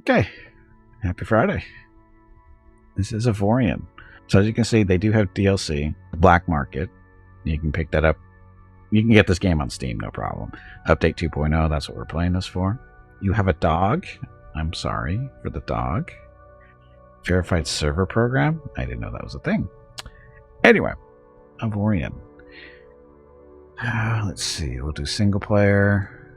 Okay, happy Friday. This is Avorion. So as you can see, they do have DLC, the Black Market. You can pick that up. You can get this game on Steam, no problem. Update 2.0, that's what we're playing this for. You have a dog. I'm sorry for the dog. Verified server program. I didn't know that was a thing. Anyway, Avorion. Let's see. We'll do single player.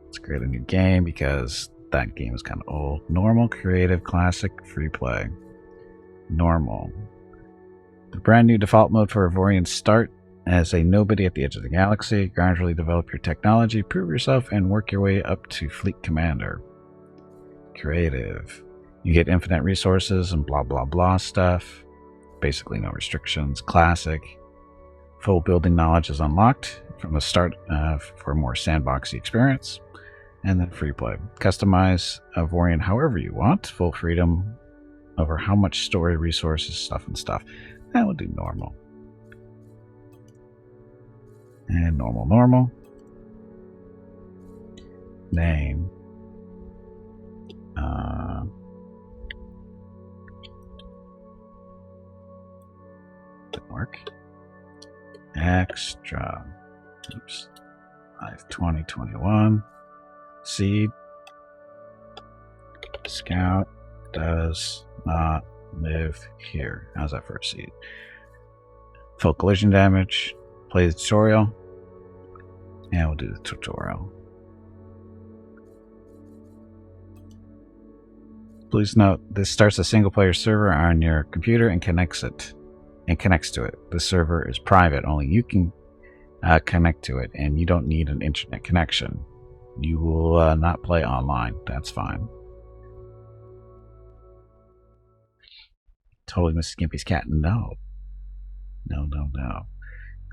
Let's create a new game because that game is kind of old. Normal, creative, classic, free play. Normal. The brand new default mode for Avorion: start as a nobody at the edge of the galaxy, gradually develop your technology, prove yourself, and work your way up to fleet commander. Creative. You get infinite resources and blah blah blah stuff. Basically no restrictions. Classic. Full building knowledge is unlocked from the start for a more sandboxy experience. And then free play. Customize Avorion however you want. Full freedom over how much story, resources, stuff. That would do normal. And normal. Name. Didn't work. Extra. Oops. 2021. Seed. Scout does not live here. How's that for a seed? Full collision damage. Play the tutorial. And we'll do the tutorial. Please note, this starts a single player server on your computer and connects to it. The server is private. Only you can connect to it, and you don't need an internet connection. You will not play online. That's fine. Totally Mrs. Gimpy's cat. No.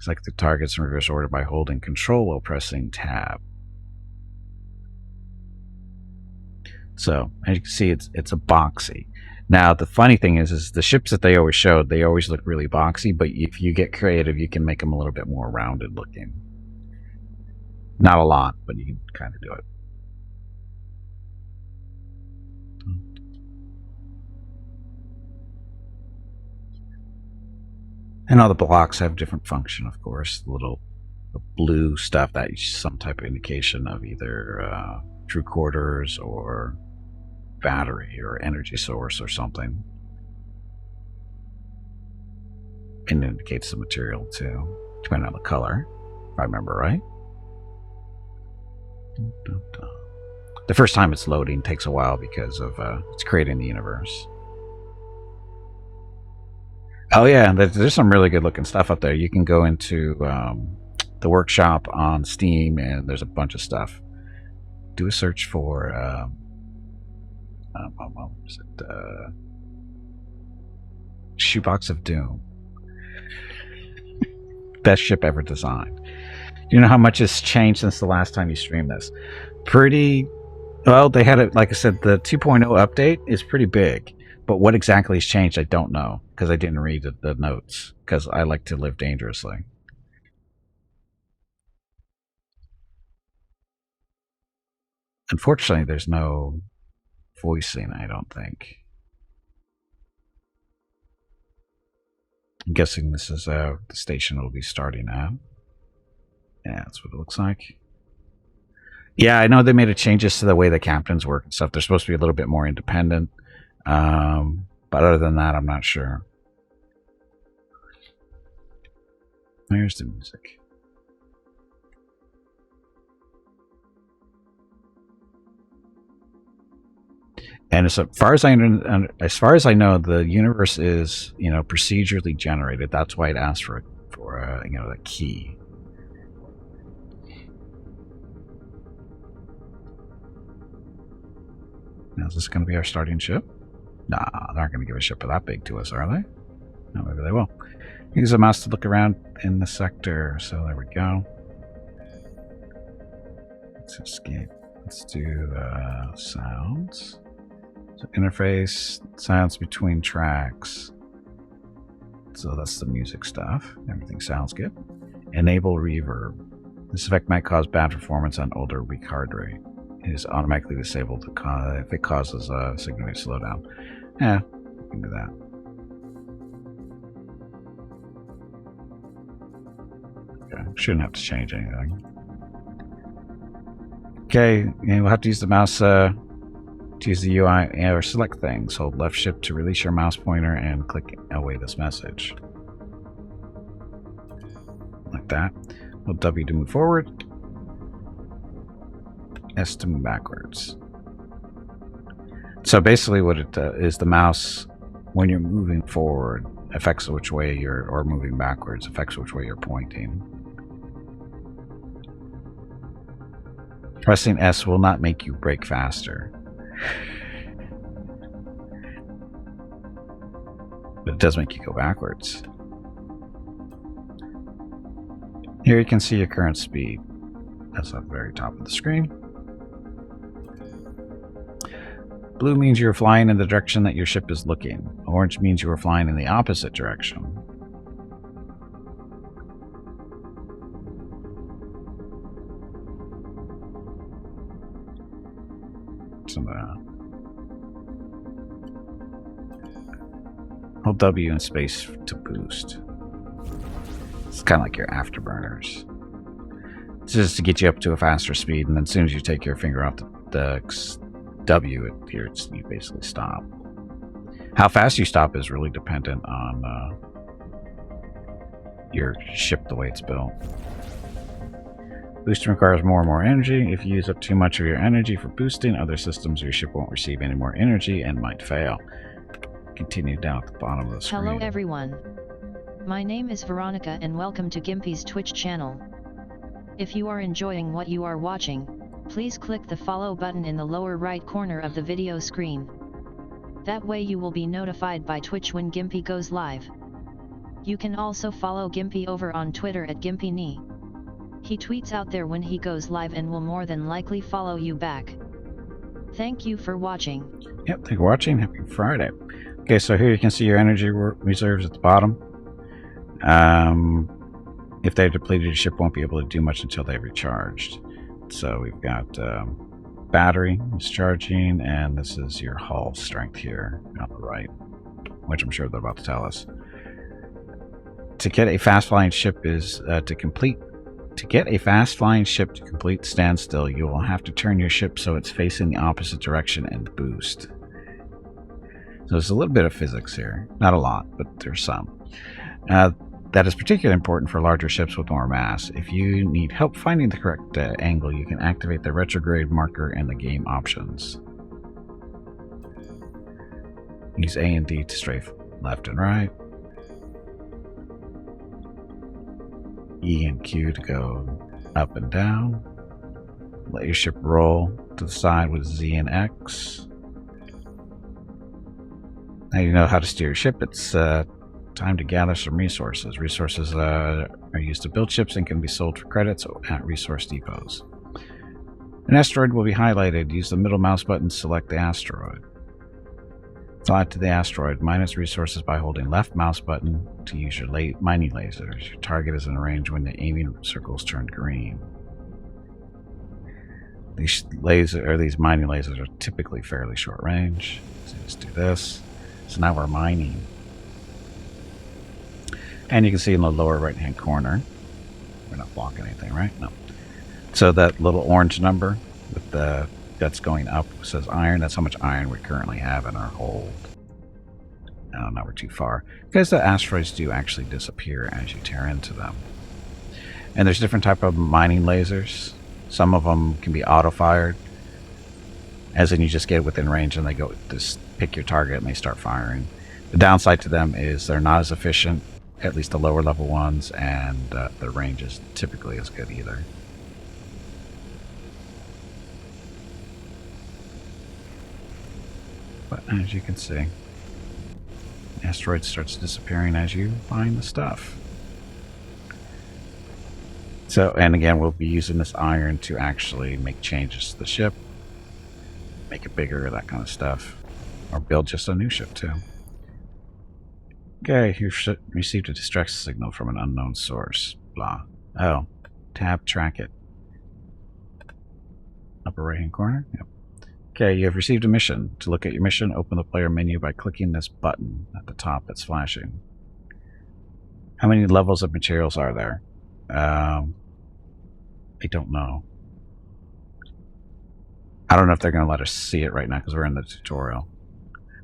Select the targets in reverse order by holding Control while pressing Tab. So, as you can see, it's a boxy. Now, the funny thing is the ships that they always showed, they always look really boxy, but if you get creative, you can make them a little bit more rounded looking. Not a lot, but you can kind of do it. And all the blocks have different function, of course. The little blue stuff, that is some type of indication of either true quarters or battery or energy source or something. And it indicates the material too, depending on the color, if I remember right. The first time it's loading takes a while because of it's creating the universe. Oh yeah, there's some really good looking stuff up there. You can go into the workshop on Steam and there's a bunch of stuff. Do a search for Shoebox of Doom. Best ship ever designed. Do you know how much has changed since the last time you streamed this? Pretty well. They had it, like I said, the 2.0 update is pretty big. But what exactly has changed, I don't know, because I didn't read the notes, because I like to live dangerously. Unfortunately, there's no voicing, I don't think. I'm guessing this is the station will be starting at. Yeah, that's what it looks like. Yeah, I know they made changes to the way the captains work and stuff. They're supposed to be a little bit more independent. But other than that, I'm not sure. There's the music. And as far as I know, the universe is, procedurally generated. That's why it asks for the key. Now, is this going to be our starting ship? Nah, they're not going to give a ship that big to us, are they? No, maybe they will. Use a mouse to look around in the sector. So there we go. Let's escape. Let's do sounds. So interface, sounds between tracks. So that's the music stuff. Everything sounds good. Enable reverb. This effect might cause bad performance on older, weak hardware. is automatically disabled if it causes a significant slowdown. Yeah, we can do that. Okay, shouldn't have to change anything. Okay, and we'll have to use the mouse to use the UI or select things. Hold left shift to release your mouse pointer and click away this message. Like that. Hold W to move forward. S to move backwards. So basically what it is, the mouse, when you're moving forward, affects which way you're, or moving backwards, affects which way you're pointing. Pressing S will not make you brake faster. But it does make you go backwards. Here you can see your current speed. That's at the very top of the screen. Blue means you're flying in the direction that your ship is looking. Orange means you are flying in the opposite direction. Hold W and space to boost. It's kind of like your afterburners. It's just to get you up to a faster speed, and then as soon as you take your finger off the W, you basically stop. How fast you stop is really dependent on your ship, the way it's built. Boosting requires more and more energy. If you use up too much of your energy for boosting, other systems or your ship won't receive any more energy and might fail. Continue down at the bottom of the screen. Hello everyone. My name is Veronica and welcome to Gimpy's Twitch channel. If you are enjoying what you are watching, please click the follow button in the lower right corner of the video screen. That way you will be notified by Twitch when Gimpy goes live. You can also follow Gimpy over on Twitter at GimpyKnee. He tweets out there when he goes live and will more than likely follow you back. Thank you for watching. Yep, thank you for watching. Happy Friday. Okay, so here you can see your energy reserves at the bottom. If they're depleted, your ship won't be able to do much until they're recharged. So we've got battery is charging, and this is your hull strength here on the right, which I'm sure they're about to tell us. To get a fast flying ship to get a fast flying ship to complete standstill, you will have to turn your ship so it's facing the opposite direction and boost. So there's a little bit of physics here. Not a lot, but there's some. That is particularly important for larger ships with more mass. If you need help finding the correct angle, you can activate the retrograde marker in the game options. Use A and D to strafe left and right. E and Q to go up and down. Let your ship roll to the side with Z and X. Now you know how to steer your ship. It's time to gather some resources. Resources are used to build ships and can be sold for credits at resource depots. An asteroid will be highlighted. Use the middle mouse button to select the asteroid. Fly to the asteroid. Mine its resources by holding left mouse button to use your mining lasers. Your target is in range when the aiming circles turn green. These mining lasers are typically fairly short range. So let's do this. So now we're mining. And you can see in the lower right hand corner, we're not blocking anything, right? No. So that little orange number with the that's going up says iron. That's how much iron we currently have in our hold. Oh, now we're too far. Because the asteroids do actually disappear as you tear into them. And there's different type of mining lasers. Some of them can be auto-fired. As in you just get within range and they go, just pick your target and they start firing. The downside to them is they're not as efficient, at least the lower level ones, and the range is typically as good either. But as you can see, the asteroid starts disappearing as you find the stuff. So, and again, we'll be using this iron to actually make changes to the ship, make it bigger, that kind of stuff, or build just a new ship too. Okay, you've received a distress signal from an unknown source. Blah. Oh, tab track it. upper right hand corner. Yep. Okay, you have received a mission. To look at your mission, open the player menu by clicking this button at the top that's flashing. How many levels of materials are there? I don't know. I don't know if they're going to let us see it right now because we're in the tutorial.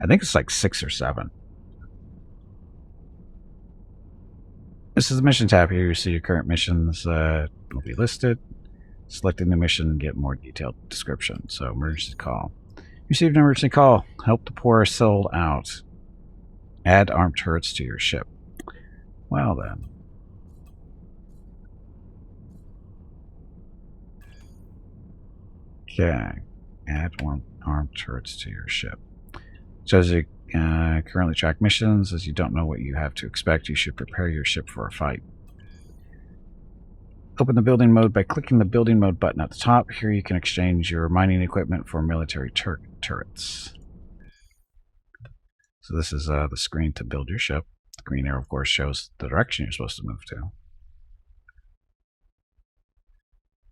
I think it's like 6 or 7. This is the mission tab. Here you see your current missions will be listed. Selecting the mission and get more detailed description. So emergency call. Received an emergency call. Help the poor sold out. Add armed turrets to your ship. Well then. Okay. Add armed turrets to your ship. So as you currently track missions, as you don't know what you have to expect, you should prepare your ship for a fight. Open the building mode by clicking the building mode button at the top. Here you can exchange your mining equipment for military turrets. So this is the screen to build your ship. The green arrow, of course, shows the direction you're supposed to move to.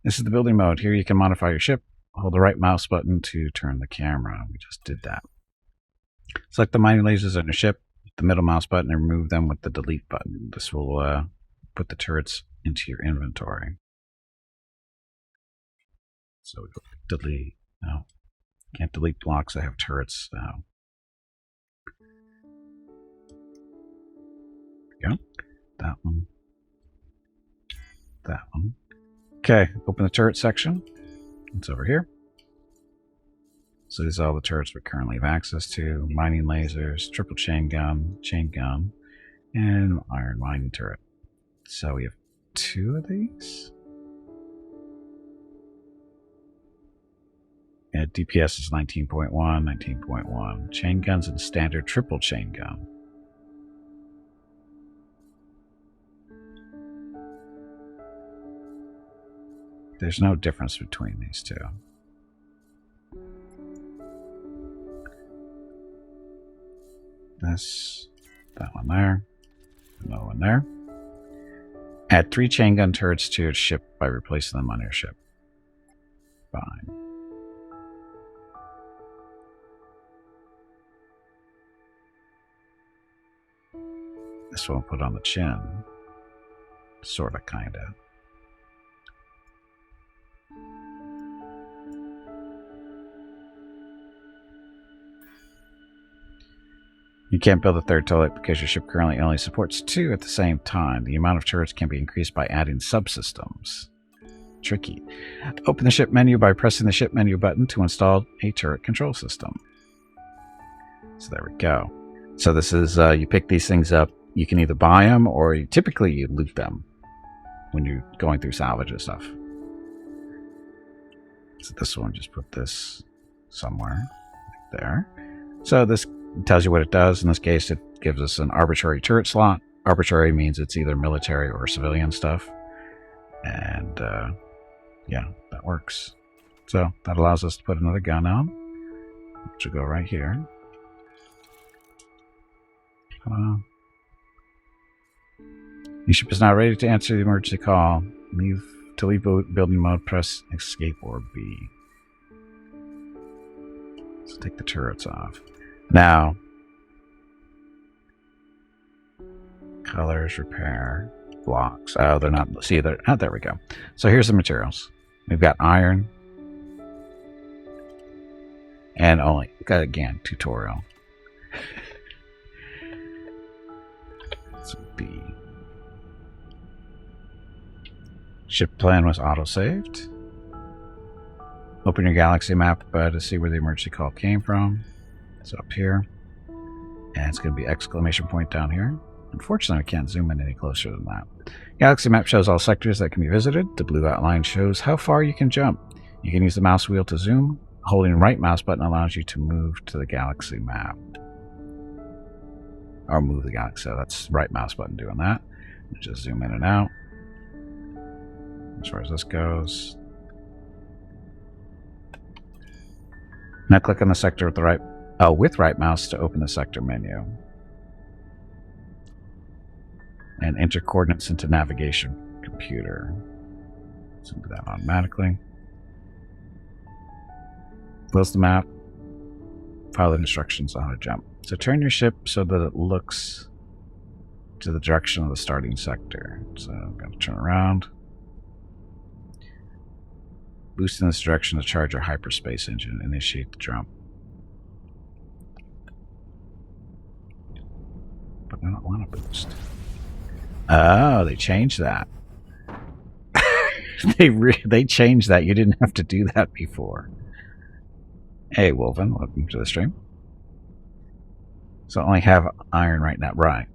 This is the building mode. Here you can modify your ship. Hold the right mouse button to turn the camera. We just did that. Select the mining lasers on your ship, the middle mouse button, and remove them with the delete button. This will put the turrets into your inventory. So we go delete. No, can't delete blocks that have turrets now. There we go. That one. That one. Okay, open the turret section. It's over here. So these are all the turrets we currently have access to. Mining lasers, triple chain gun, and iron mining turret. So we have 2 of these. Yeah, DPS is 19.1, 19.1. Chain guns and standard triple chain gun. There's no difference between these two. This, that one there, another one there. Add 3 chain gun turrets to your ship by replacing them on your ship. Fine. This one put on the chin. Sorta, kinda. You can't build a 3rd turret because your ship currently only supports 2 at the same time. The amount of turrets can be increased by adding subsystems. Tricky. Open the ship menu by pressing the ship menu button to install a turret control system. So there we go. So this is, you pick these things up. You can either buy them or typically you loot them when you're going through salvage and stuff. So this one, just put this somewhere like there. So this tells you what it does. In this case, it gives us an arbitrary turret slot. Arbitrary means it's either military or civilian stuff. And yeah, that works. So that allows us to put another gun on, which will go right here. Your ship is now ready to answer the emergency call. To leave building mode, press escape or B. So take the turrets off. Now, colors, repair, blocks. Oh, they're not. See, they're. Oh, there we go. So here's the materials. We've got iron, and only again tutorial. So B. Ship plan was auto-saved. Open your galaxy map to see where the emergency call came from. It's up here. And it's going to be exclamation point down here. Unfortunately, we can't zoom in any closer than that. Galaxy map shows all sectors that can be visited. The blue outline shows how far you can jump. You can use the mouse wheel to zoom. Holding the right mouse button allows you to move to the galaxy map. Or move the galaxy. So that's right mouse button doing that. Just zoom in and out. As far as this goes. Now click on the sector with the right mouse to open the sector menu. And enter coordinates into navigation computer. So do that automatically. Close the map. Follow the instructions on how to jump. So turn your ship so that it looks to the direction of the starting sector. So I'm going to turn around. Boost in this direction to charge our hyperspace engine. Initiate the jump. But I don't want to boost. Oh, they changed that. They changed that. You didn't have to do that before. Hey, Wolven, welcome to the stream. So I only have iron right now. Right.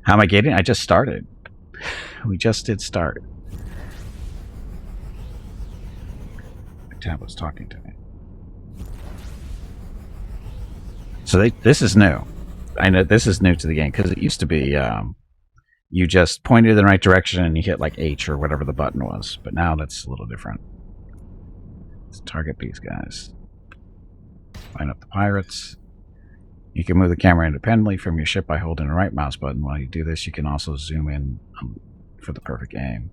How am I getting? I just started. We just did start. My tablet's talking to me. So this is new. I know this is new to the game because it used to be you just pointed in the right direction and you hit like H or whatever the button was. But now that's a little different. Let's target these guys. Line up the pirates. You can move the camera independently from your ship by holding the right mouse button. While you do this, you can also zoom in for the perfect aim.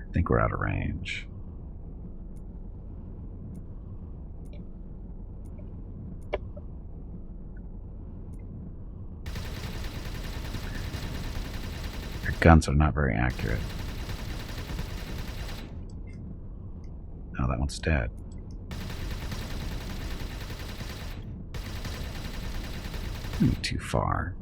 I think we're out of range. Your guns are not very accurate. Oh, that one's dead. Too far.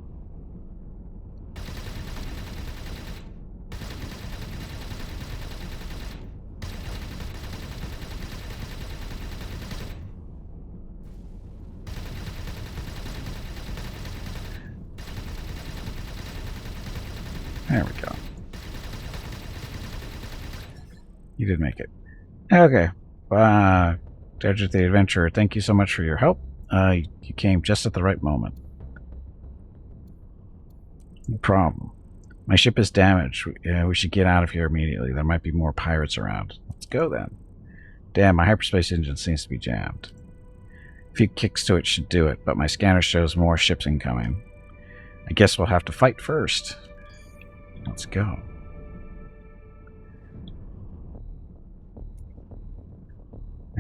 There we go. You did make it. Okay. Dedrick the Adventurer, thank you so much for your help. You came just at the right moment. No problem. My ship is damaged. We should get out of here immediately. There might be more pirates around. Let's go then. Damn, my hyperspace engine seems to be jammed. A few kicks to it should do it, but my scanner shows more ships incoming. I guess we'll have to fight first. Let's go.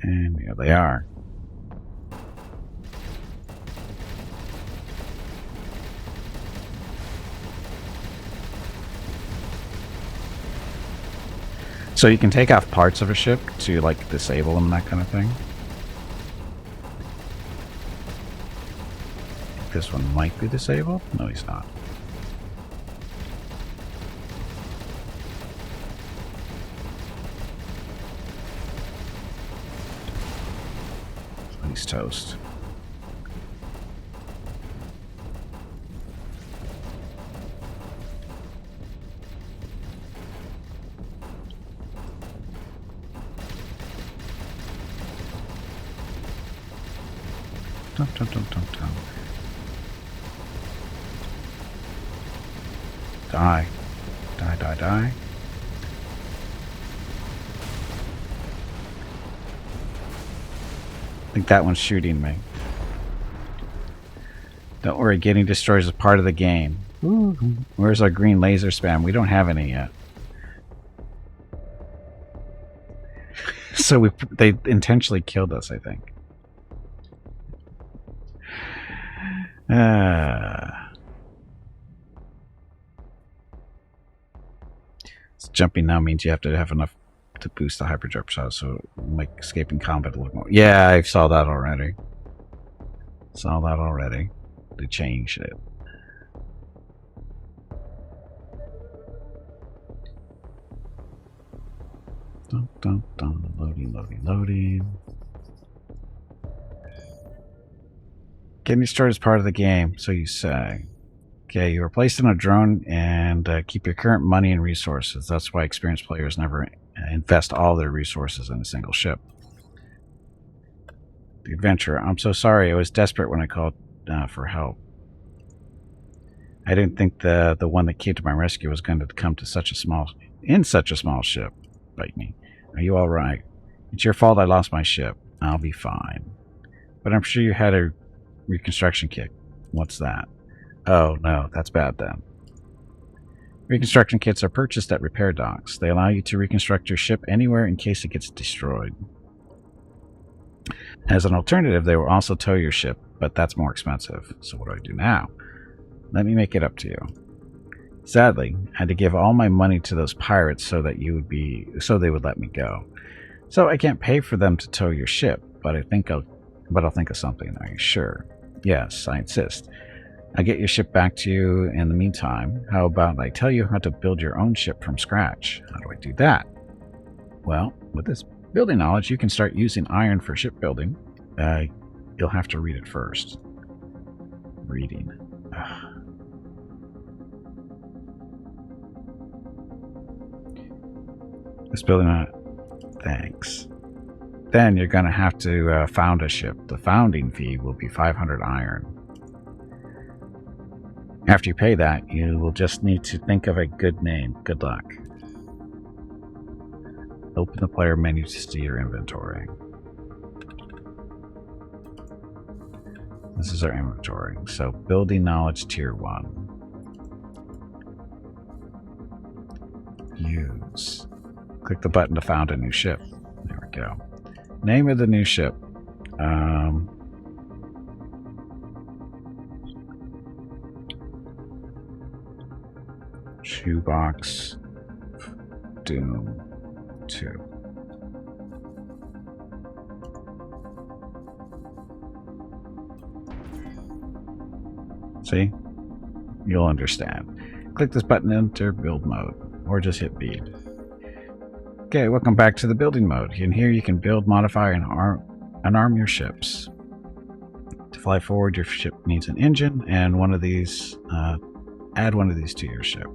And here they are. So you can take off parts of a ship to like disable them, that kind of thing. This one might be disabled. No, he's not. He's toast. Dum, dum, dum, dum, dum. Die. Die, die, die. I think that one's shooting me. Don't worry, getting destroyed is a part of the game. Ooh. Where's our green laser spam? We don't have any yet. So they intentionally killed us, I think. So jumping now means you have to have enough to boost the hyperdrive shot, so it will make escaping combat look more. Yeah, I saw that already. Saw that already. They changed it. Dun, dun, dun. Loading, loading, loading. Getting destroyed is part of the game, so you say. Okay, you were placed in a drone and keep your current money and resources. That's why experienced players never invest all their resources in a single ship. The Adventurer, I'm so sorry. I was desperate when I called for help. I didn't think the one that came to my rescue was going to come to such a small ship. Bite me. Are you all right? It's your fault I lost my ship. I'll be fine. But I'm sure you had a reconstruction kit. What's that? Oh, no, that's bad then. Reconstruction kits are purchased at repair docks. They allow you to reconstruct your ship anywhere in case it gets destroyed. As an alternative, they will also tow your ship, but that's more expensive. So what do I do now? Let me make it up to you. Sadly, I had to give all my money to those pirates so they would let me go. So I can't pay for them to tow your ship, but I'll think of something. Are you sure? Yes, I insist. I'll get your ship back to you in the meantime. How about I tell you how to build your own ship from scratch? How do I do that? Well, with this building knowledge, you can start using iron for shipbuilding. You'll have to read it first. Reading. Ugh. This building... Thanks. Then you're going to have to found a ship. The founding fee will be 500 iron. After you pay that, you will just need to think of a good name. Good luck. Open the player menu to see your inventory. This is our inventory. So, building knowledge tier 1. Use. Click the button to found a new ship. There we go. Name of the new ship. Shoebox Doom 2. See? You'll understand. Click this button to enter build mode, or just hit B. Okay, welcome back to the building mode. In here you can build, modify, and arm your ships. To fly forward, your ship needs an engine, and one of these, add one of these to your ship.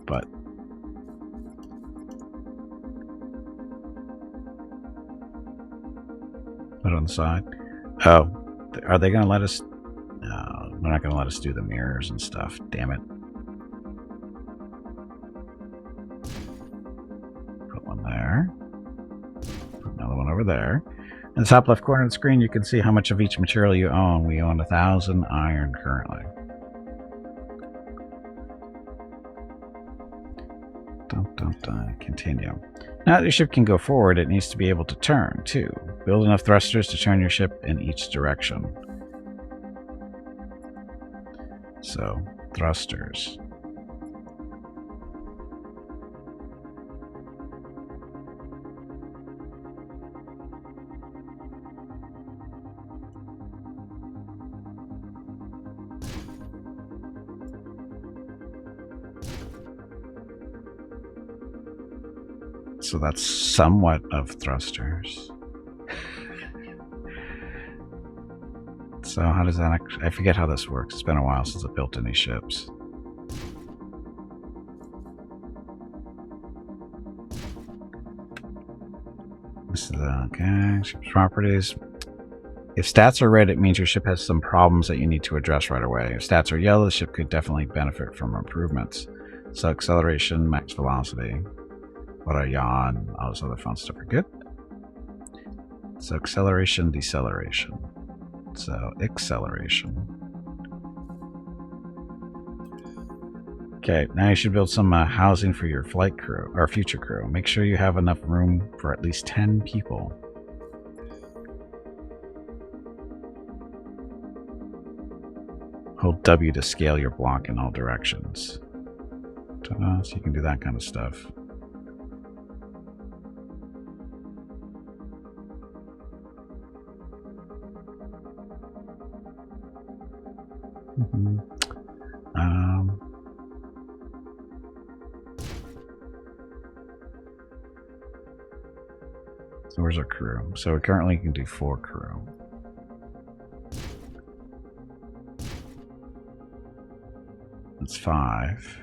But put it on the side. Oh, are they going to let us? No, they're not going to let us do the mirrors and stuff. Damn it. Put one there. Put another one over there. In the top left corner of the screen, you can see how much of each material you own. We own 1,000 iron currently. Continue. Now that your ship can go forward, it needs to be able to turn, too. Build enough thrusters to turn your ship in each direction. So, thrusters. So that's somewhat of thrusters. So how does that actually... I forget how this works. It's been a while since I built any ships. This is okay. Ship's properties. If stats are red, it means your ship has some problems that you need to address right away. If stats are yellow, the ship could definitely benefit from improvements. So acceleration, max velocity. What are yawn? All this other fun stuff are good. So acceleration, deceleration. So acceleration. Okay, now you should build some housing for your flight crew, or future crew. Make sure you have enough room for at least 10 people. Hold W to scale your block in all directions. So you can do that kind of stuff. So where's our crew? So we currently can do 4 crew. That's 5.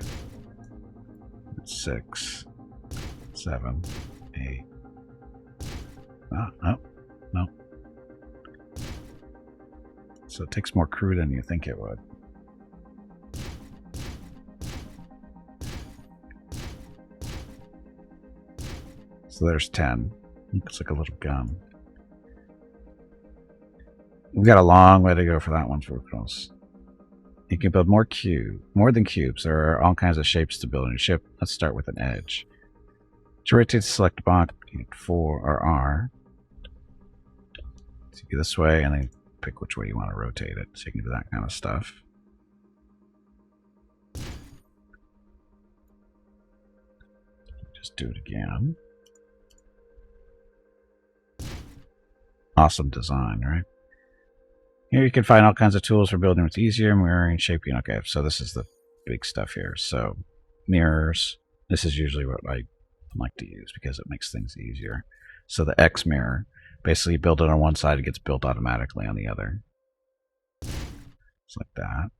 That's 6, 7, 8. No. So it takes more crew than you think it would. So there's 10. Looks like a little gun. We've got a long way to go for that one, for close. You can build more than cubes. There are all kinds of shapes to build in a ship. Let's start with an edge. To rotate, select block, hit 4 or R. So you go this way, and then pick which way you want to rotate it. So you can do that kind of stuff. Just do it again. Awesome design, right? Here you can find all kinds of tools for building what's easier, mirroring, shaping. Okay, so this is the big stuff here. So mirrors. This is usually what I like to use because it makes things easier. So the X mirror, basically you build it on one side, it gets built automatically on the other. Just like that.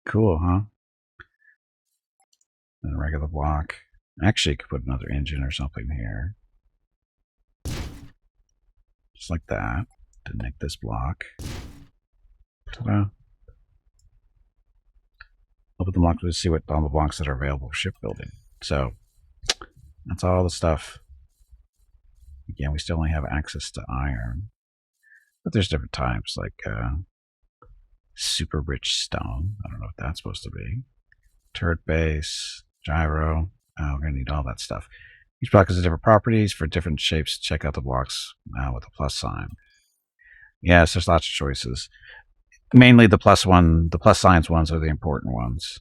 Cool, huh? And a regular block. Actually, you could put another engine or something here. Just like that. To make this block. Ta-da. Open the block to see what all the blocks that are available for shipbuilding. So, that's all the stuff. Again, we still only have access to iron. But there's different types, like super rich stone. I don't know what that's supposed to be. Turret base, gyro. We're going to need all that stuff. Each block has different properties for different shapes. Check out the blocks with a plus sign. Yes, there's lots of choices. Mainly the plus signs ones are the important ones.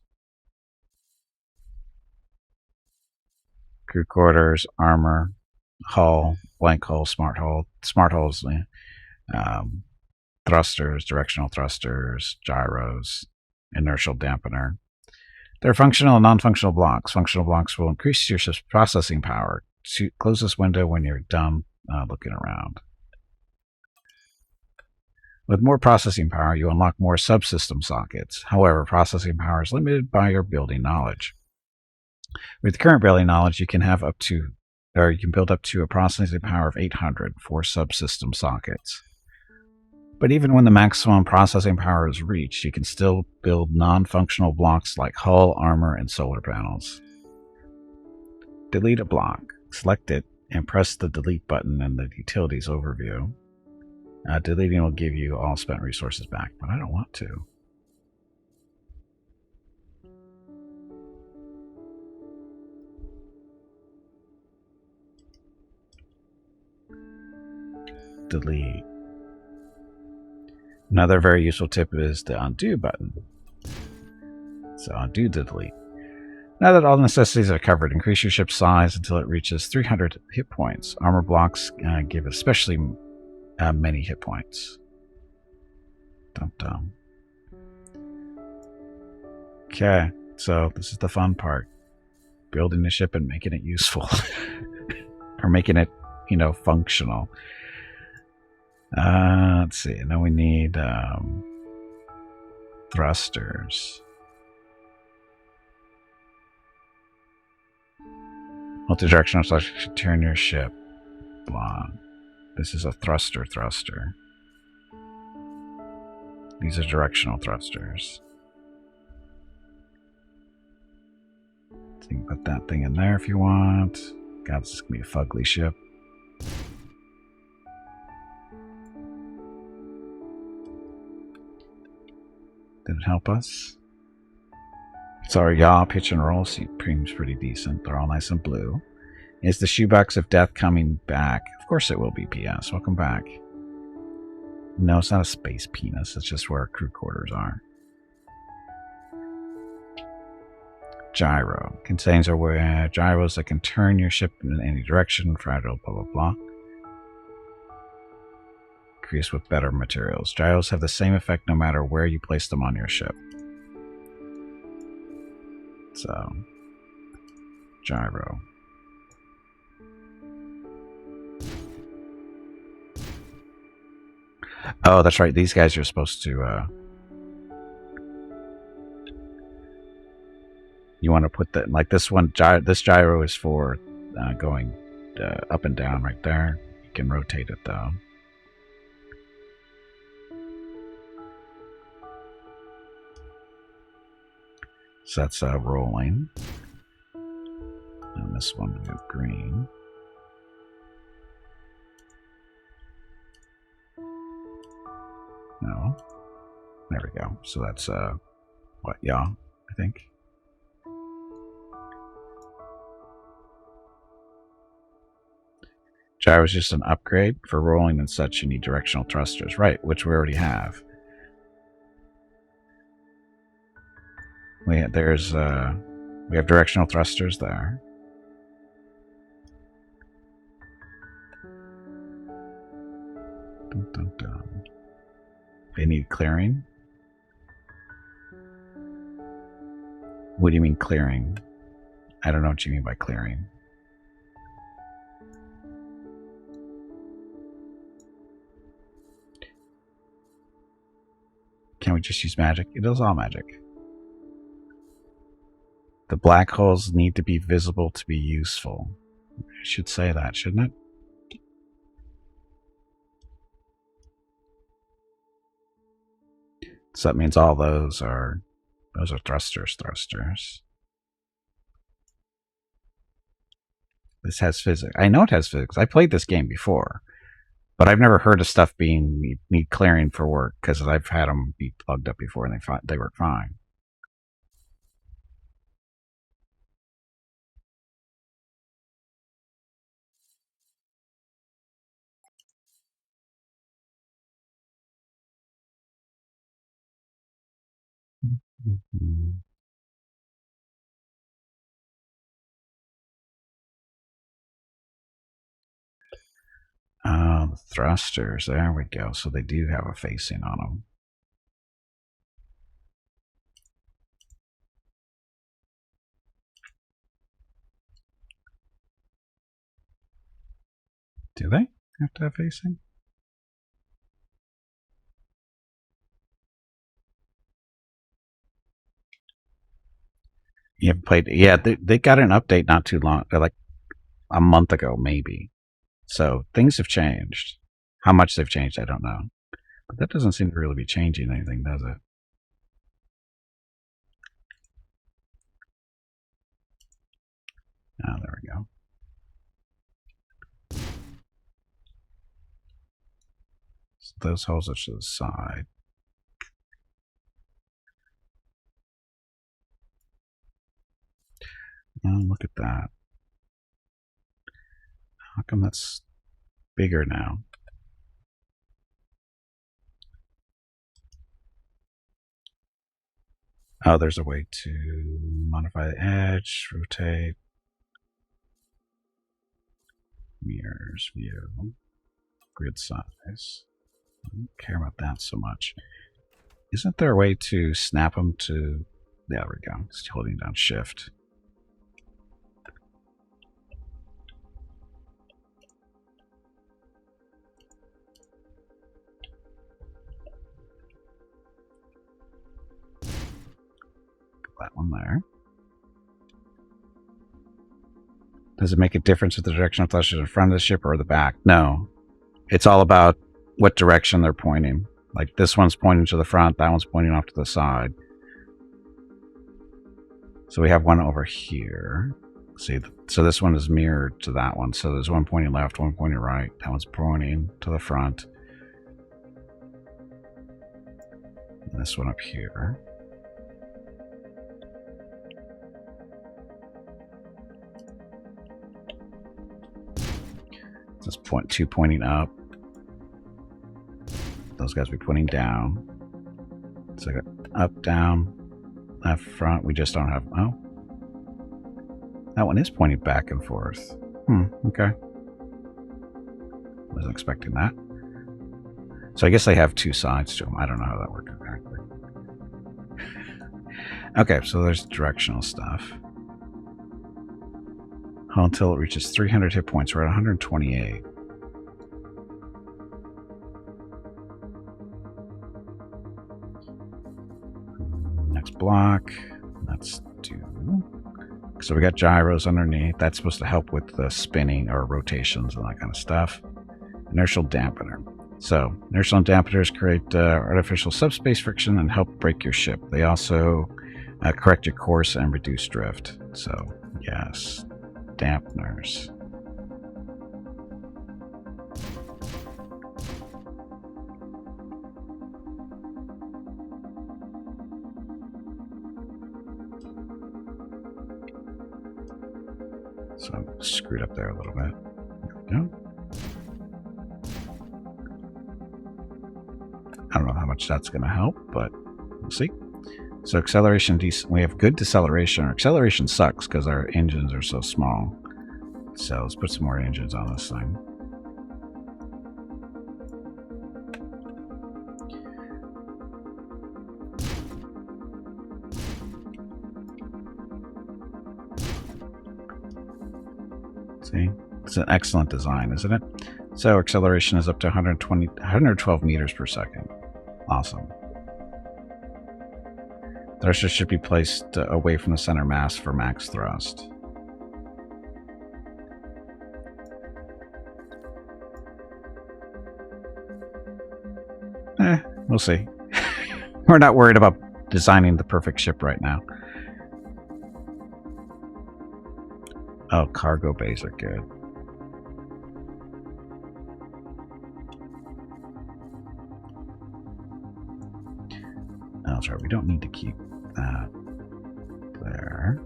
Crew quarters, armor, hull, blank hull, smart hull. Smart hulls, thrusters, directional thrusters, gyros, inertial dampener. There are functional and non-functional blocks. Functional blocks will increase your ship's processing power. Close this window when you're done looking around. With more processing power, you unlock more subsystem sockets. However, processing power is limited by your building knowledge. With current building knowledge, you can build up to a processing power of 800 for subsystem sockets. But even when the maximum processing power is reached, you can still build non-functional blocks like hull, armor, and solar panels. Delete a block. Select it and press the delete button in the utilities overview. Deleting will give you all spent resources back, but I don't want to. Delete. Another very useful tip is the undo button. So undo to delete. Now that all necessities are covered, increase your ship's size until it reaches 300 hit points. Armor blocks give especially many hit points. Dum dum. Okay, so this is the fun part. Building the ship and making it useful. Or making it, functional. Let's see. Now we need thrusters. Multi-directional should turn your ship. Blah. This is a thruster. These are directional thrusters. So you can put that thing in there if you want. God, this is going to be a fugly ship. Did it help us? It's our yaw, pitch, and roll seems pretty decent. They're all nice and blue. Is the shoebox of death coming back? Of course it will be, PS. Welcome back. No, it's not a space penis. It's just where our crew quarters are. Gyro. Contains gyros that can turn your ship in any direction. Fragile, blah, blah, blah. Increase with better materials. Gyros have the same effect no matter where you place them on your ship. So, gyro. Oh, that's right. These guys are supposed to... you want to put that... Like this one, this gyro is for going up and down right there. You can rotate it, though. So that's rolling. And this one we have green. No. There we go. So that's, what, yaw, I think. Gyro is just an upgrade. For rolling and such, you need directional thrusters. Right, which we already have. We have directional thrusters there. Dun, dun, dun. They need clearing. What do you mean clearing? I don't know what you mean by clearing. Can we just use magic? It is all magic. The black holes need to be visible to be useful. I should say that, shouldn't it? So that means all those are thrusters. This has physics. I know it has physics. I played this game before, but I've never heard of stuff being need clearing for work because I've had them be plugged up before and they work fine. Mm-hmm. The thrusters, there we go. So they do have a facing on them. Do they have to have facing? You haven't played? Yeah, they got an update not too long, like a month ago, maybe. So things have changed. How much they've changed, I don't know. But that doesn't seem to really be changing anything, does it? Oh, there we go. So those holes are to the side. Oh, look at that. How come that's bigger now? Oh, there's a way to modify the edge, rotate, mirrors, view, grid size. I don't care about that so much. Isn't there a way to snap them to... Yeah, there we go. Just holding down shift. That one there. Does it make a difference if the directional thrusters in front of the ship or the back? No. It's all about what direction they're pointing. Like this one's pointing to the front, that one's pointing off to the side. So we have one over here. See, so this one is mirrored to that one. So there's one pointing left, one pointing right. That one's pointing to the front. And this one up here. This two pointing up. Those guys will be pointing down. So I got up, down, left, front. We just don't have... Oh. That one is pointing back and forth. Okay. Wasn't expecting that. So I guess they have two sides to them. I don't know how that worked exactly. Okay, so there's directional stuff. Until it reaches 300 hit points. We're at 128. Next block. Let's do... So we got gyros underneath. That's supposed to help with the spinning or rotations and that kind of stuff. Inertial dampener. So inertial dampeners create artificial subspace friction and help brake your ship. They also correct your course and reduce drift. So yes. dampeners. So I'm screwed up there a little bit. There we go. I don't know how much that's going to help, but we'll see. So acceleration, we have good deceleration. Our acceleration sucks because our engines are so small. So let's put some more engines on this thing. See, it's an excellent design, isn't it? So acceleration is up to 112 meters per second. Awesome. Thrusters should be placed away from the center mass for max thrust. We'll see. We're not worried about designing the perfect ship right now. Oh, cargo bays are good. Oh, that's right. We don't need to keep that there.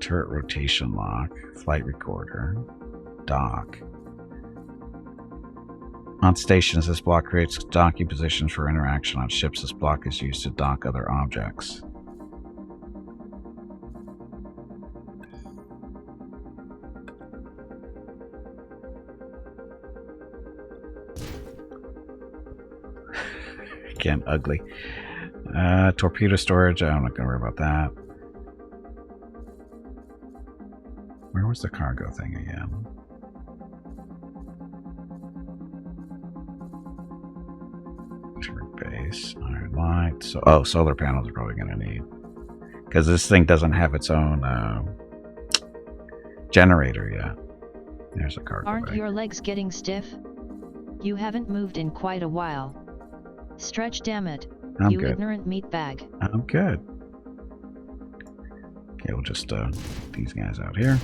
Turret rotation lock, flight recorder, dock. On stations, this block creates docking positions for interaction. On ships, this block is used to dock other objects. Again, ugly. Torpedo storage, I'm not going to worry about that. Where was the cargo thing again? Base, iron light. So, oh, solar panels are probably going to need. Because this thing doesn't have its own generator yet. There's a cargo Aren't bag. your legs getting stiff? You haven't moved in quite a while. Stretch, damn it. I'm you good. Ignorant meatbag. I'm good. Okay, we'll just these guys out here.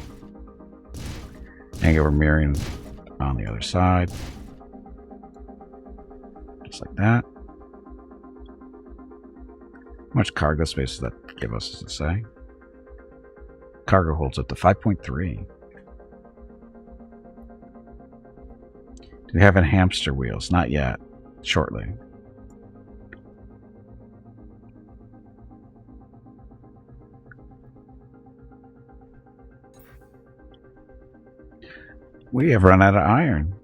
And we're mirroring on the other side. Just like that. How much cargo space does that give us, does it say? Cargo holds up to 5.3. Do we have any hamster wheels? Not yet. Shortly. We have run out of iron.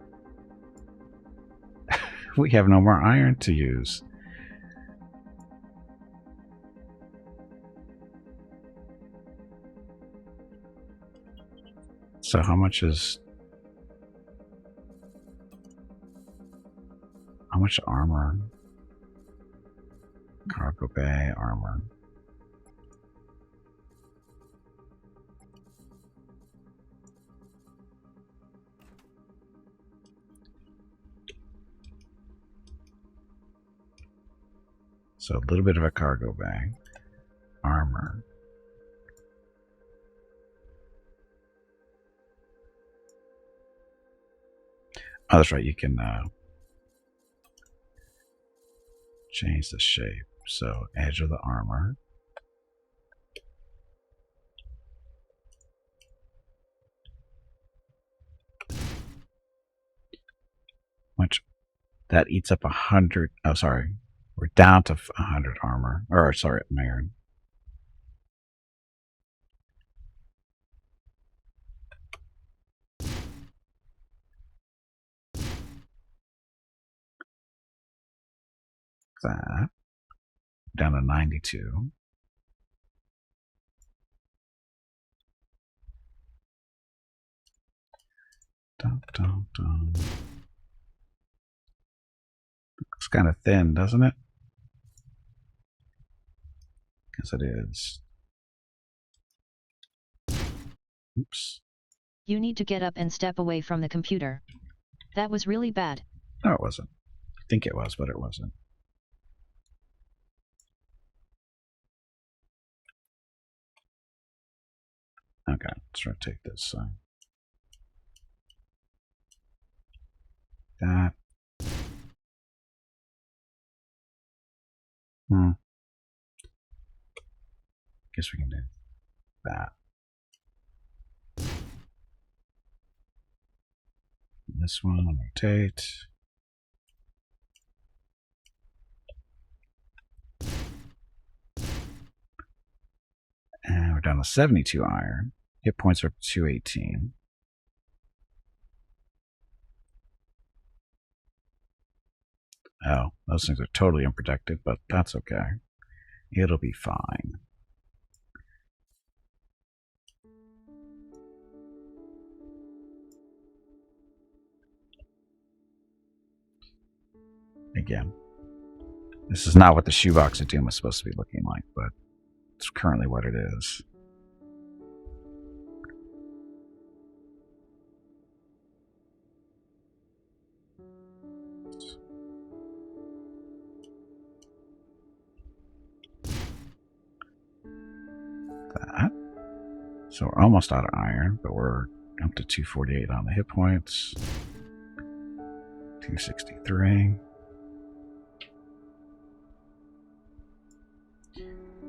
We have no more iron to use. So how much armor? Cargo bay armor. So a little bit of a cargo bag. Armor. Oh, that's right. You can change the shape. So edge of the armor. Which that eats up 100. Oh, sorry. We're down to 100 armor. Or, sorry, iron. That. Down to 92. Dun, dun, dun. Looks kind of thin, doesn't it? Yes, it is. Oops. You need to get up and step away from the computer. That was really bad. No, it wasn't. I think it was, but it wasn't. Okay, let's rotate this. That. Guess we can do that. This one, rotate. And we're down to 72 iron. Hit points are up to 218. Oh, those things are totally unprotected, but that's okay. It'll be fine. Again, this is not what the shoebox of Doom is supposed to be looking like, but it's currently what it is. That. So we're almost out of iron, but we're up to 248 on the hit points. 263.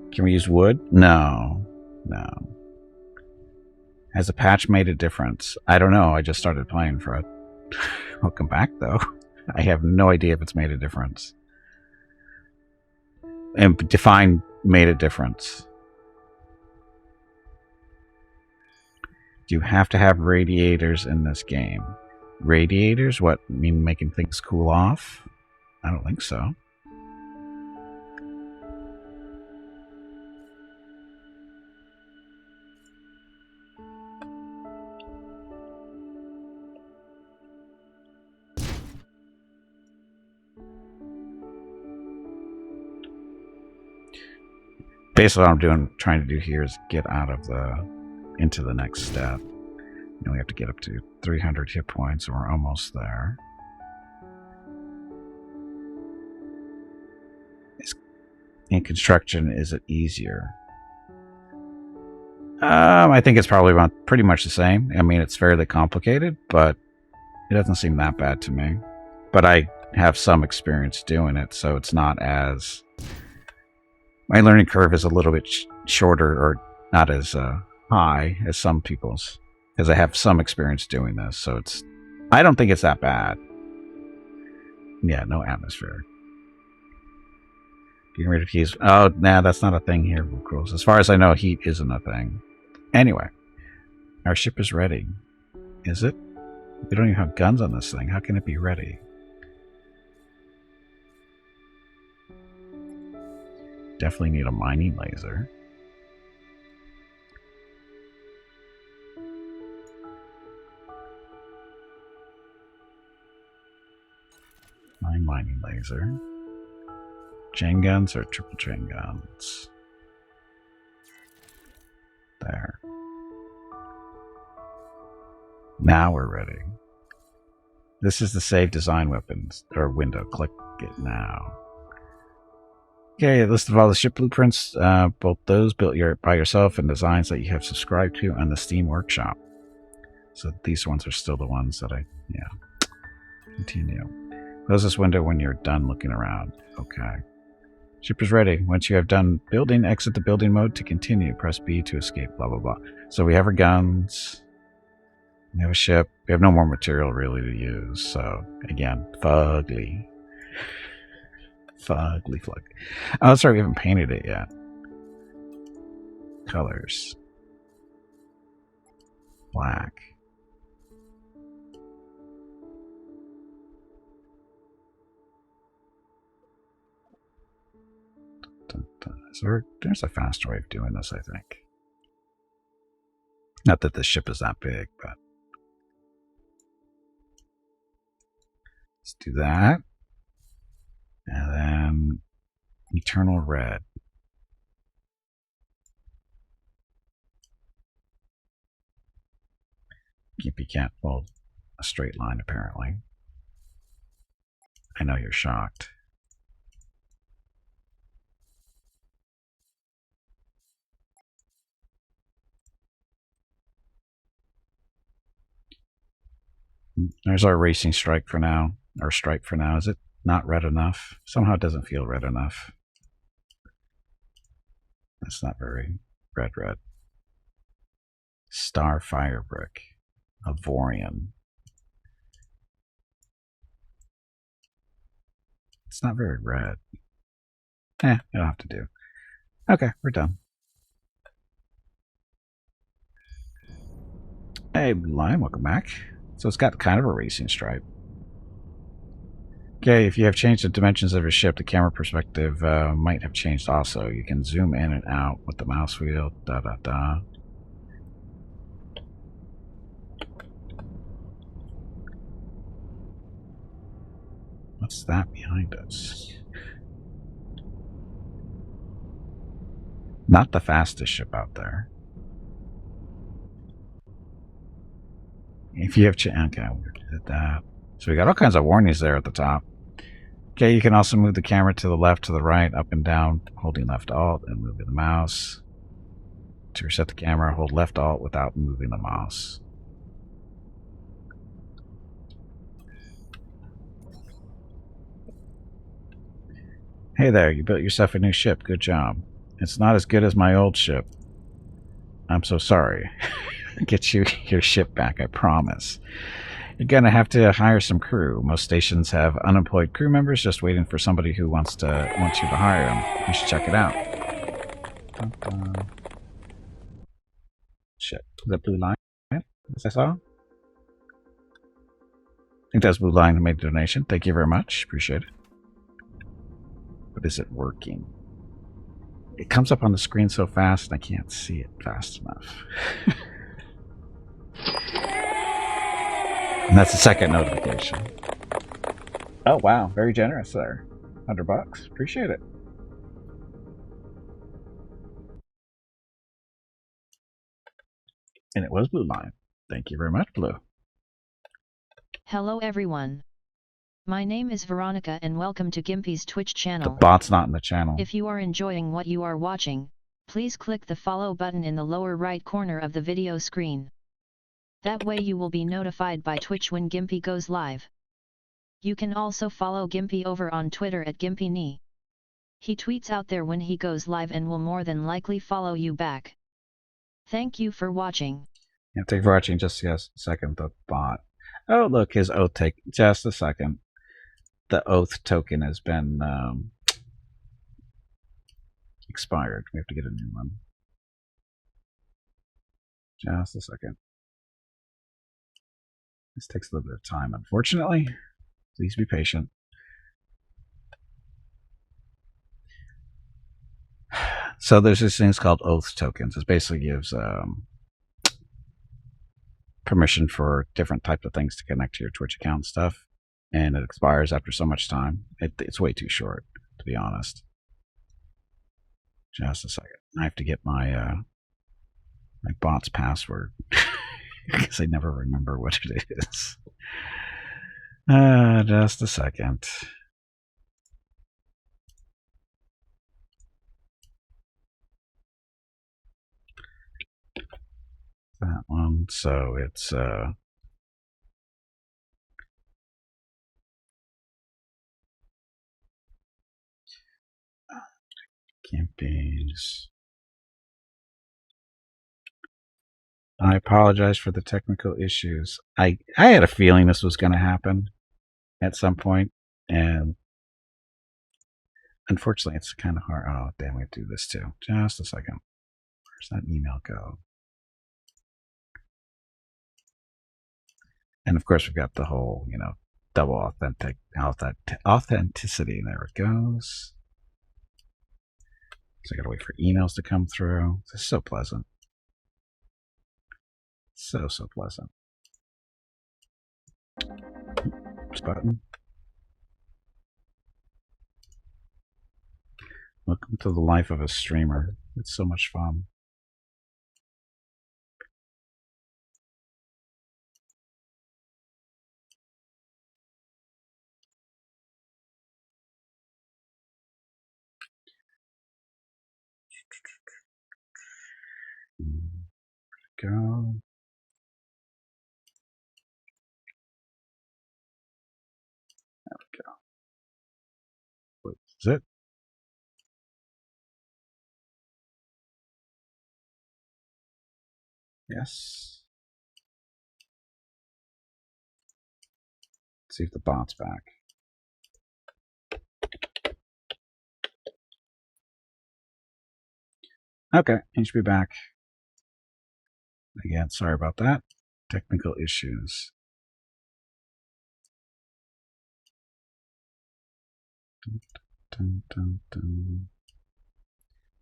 Can we use wood? No. No. Has the patch made a difference? I don't know. I just started playing for it. Welcome back, though. I have no idea if it's made a difference. And define made a difference. Do you have to have radiators in this game? Radiators? What, mean making things cool off? I don't think so. Basically what I'm trying to do here is get out of into the next step. And we have to get up to 300 hit points, and we're almost there. In construction, is it easier? I think it's probably about pretty much the same. I mean, it's fairly complicated, but it doesn't seem that bad to me. But I have some experience doing it, so it's not as... My learning curve is a little bit shorter, or not as high as some people's, because I have some experience doing this, so it's... I don't think it's that bad. Yeah, no atmosphere. Getting rid of heat. Oh, nah, that's not a thing here, Rules. As far as I know, heat isn't a thing. Anyway, our ship is ready. Is it? We don't even have guns on this thing. How can it be ready? Definitely need a mining laser. Mining laser. Chain guns or triple chain guns? There. Now we're ready. This is the save design weapons or window. Click it now. Okay, a list of all the ship blueprints, both those built by yourself and designs that you have subscribed to on the Steam Workshop. So these ones are still the ones that yeah. Continue. Close this window when you're done looking around. Okay. Ship is ready. Once you have done building, exit the building mode to continue. Press B to escape, blah, blah, blah. So we have our guns. We have a ship. We have no more material really to use. So, again, fugly. Fugly. Oh, sorry, we haven't painted it yet. Colors. Black. So there's a faster way of doing this, I think. Not that the ship is that big, but let's do that. And then Eternal Red. Gimpy can't hold a straight line, apparently. I know you're shocked. There's our racing strike for now. Or stripe for now. Is it not red enough? Somehow it doesn't feel red enough. That's not very red. Starfire brick. Avorion. It's not very red. It'll have to do. Okay, we're done. Hey, Blue Line, welcome back. So it's got kind of a racing stripe. Okay, if you have changed the dimensions of your ship, the camera perspective might have changed also. You can zoom in and out with the mouse wheel. What's that behind us? Not the fastest ship out there. If you have okay, we did that. So we got all kinds of warnings there at the top. Okay, you can also move the camera to the left, to the right, up and down, holding left alt and moving the mouse. To reset the camera, hold left alt without moving the mouse. Hey there, you built yourself a new ship. Good job. It's not as good as my old ship. I'm so sorry. Get you your ship back, I promise. You're gonna have to hire some crew. Most stations have unemployed crew members just waiting for somebody who wants you to hire them. You should check it out. Shit. Is that Blue Line? As I saw? I think that's Blue Line who made the donation. Thank you very much. Appreciate it. But is it working? It comes up on the screen so fast and I can't see it fast enough. And that's the second notification. Oh wow, very generous there. $100. Appreciate it. And it was Blue Line. Thank you very much, Blue. Hello everyone. My name is Veronica and welcome to Gimpy's Twitch channel. The bot's not in the channel. If you are enjoying what you are watching, please click the follow button in the lower right corner of the video screen. That way you will be notified by Twitch when Gimpy goes live. You can also follow Gimpy over on Twitter at GimpyKnee. He tweets out there when he goes live and will more than likely follow you back. Thank you for watching. Yeah, thank you for watching. Just a second, the bot. Oh, look, his oath take. Just a second. The oath token has been expired. We have to get a new one. Just a second. This takes a little bit of time, unfortunately. Please be patient. So there's these things called oath tokens. It basically gives permission for different types of things to connect to your Twitch account and stuff. And it expires after so much time. It's way too short, to be honest. Just a second. I have to get my my bot's password because I never remember what it is. Just a second. That one. So it's campaigns. I apologize for the technical issues. I had a feeling this was going to happen at some point, and unfortunately, it's kind of hard. Oh, damn, we have to do this too. Just a second. Where's that email go? And of course, we've got the whole, double authenticity. There it goes. So I gotta wait for emails to come through. This is so pleasant. So pleasant. This button. Welcome to the life of a streamer. It's so much fun. Go. Is it? Yes. Let's see if the bot's back. Okay, he should be back. Again, sorry about that. Technical issues. Dun, dun, dun.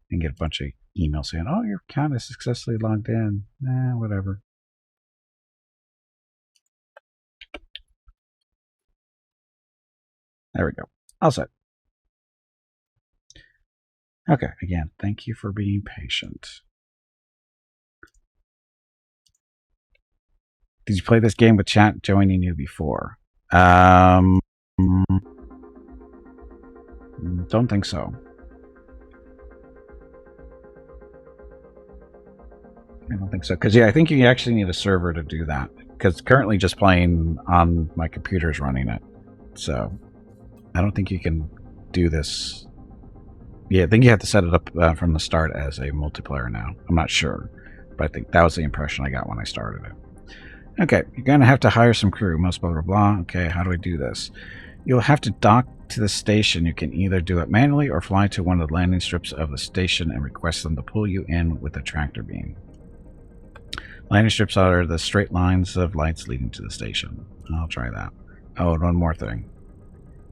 And get a bunch of emails saying, "Oh, your account is successfully logged in." Whatever. There we go. All set. Okay, again, thank you for being patient. Did you play this game with chat joining you before? Don't think so. I don't think so. Because, yeah, I think you actually need a server to do that. Because currently just playing on my computer's running it. So, I don't think you can do this. Yeah, I think you have to set it up from the start as a multiplayer now. I'm not sure. But I think that was the impression I got when I started it. Okay, you're going to have to hire some crew. Most blah, blah, blah. Okay, how do we do this? You'll have to dock to the station. You can either do it manually or fly to one of the landing strips of the station and request them to pull you in with a tractor beam. Landing strips are the straight lines of lights leading to the station. I'll try that. Oh, and one more thing.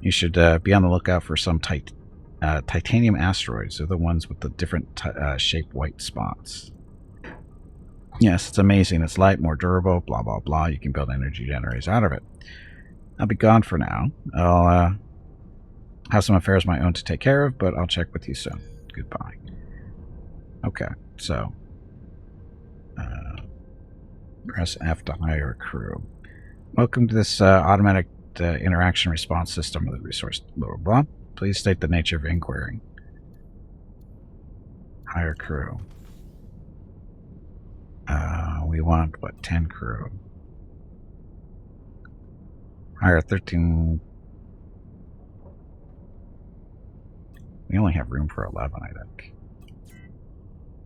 You should be on the lookout for some titanium asteroids. They're the ones with the different shaped white spots. Yes, it's amazing. It's light, more durable, blah, blah, blah. You can build energy generators out of it. I'll be gone for now. I'll have some affairs of my own to take care of, but I'll check with you soon. Goodbye. Okay, so press F to hire a crew. Welcome to this automatic interaction response system with the resource blah, blah, blah. Please state the nature of inquiry. Hire crew. We want, what, 10 crew. Hire 13. We only have room for 11, I think.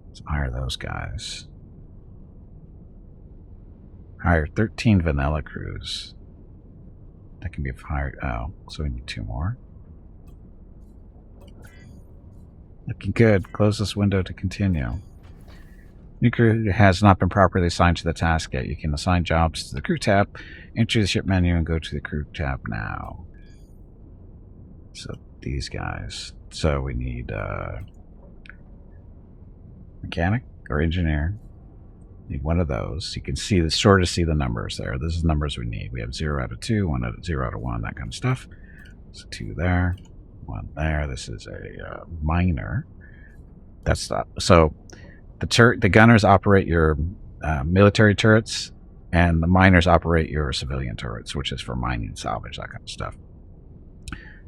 Let's hire those guys. Hire 13 vanilla crews. That can be hired. Oh, so we need 2 more. Looking good. Close this window to continue. New crew has not been properly assigned to the task yet. You can assign jobs to the crew tab, enter the ship menu, and go to the crew tab now. So these guys. So we need mechanic or engineer. Need one of those. You can see the sort of see the numbers there. This is the numbers we need. We have 0 out of 2, 1 out of 0 out of 1, that kind of stuff. So 2 there, 1 there. This is a miner. That's the, so the gunners operate your military turrets, and the miners operate your civilian turrets, which is for mining, salvage, that kind of stuff.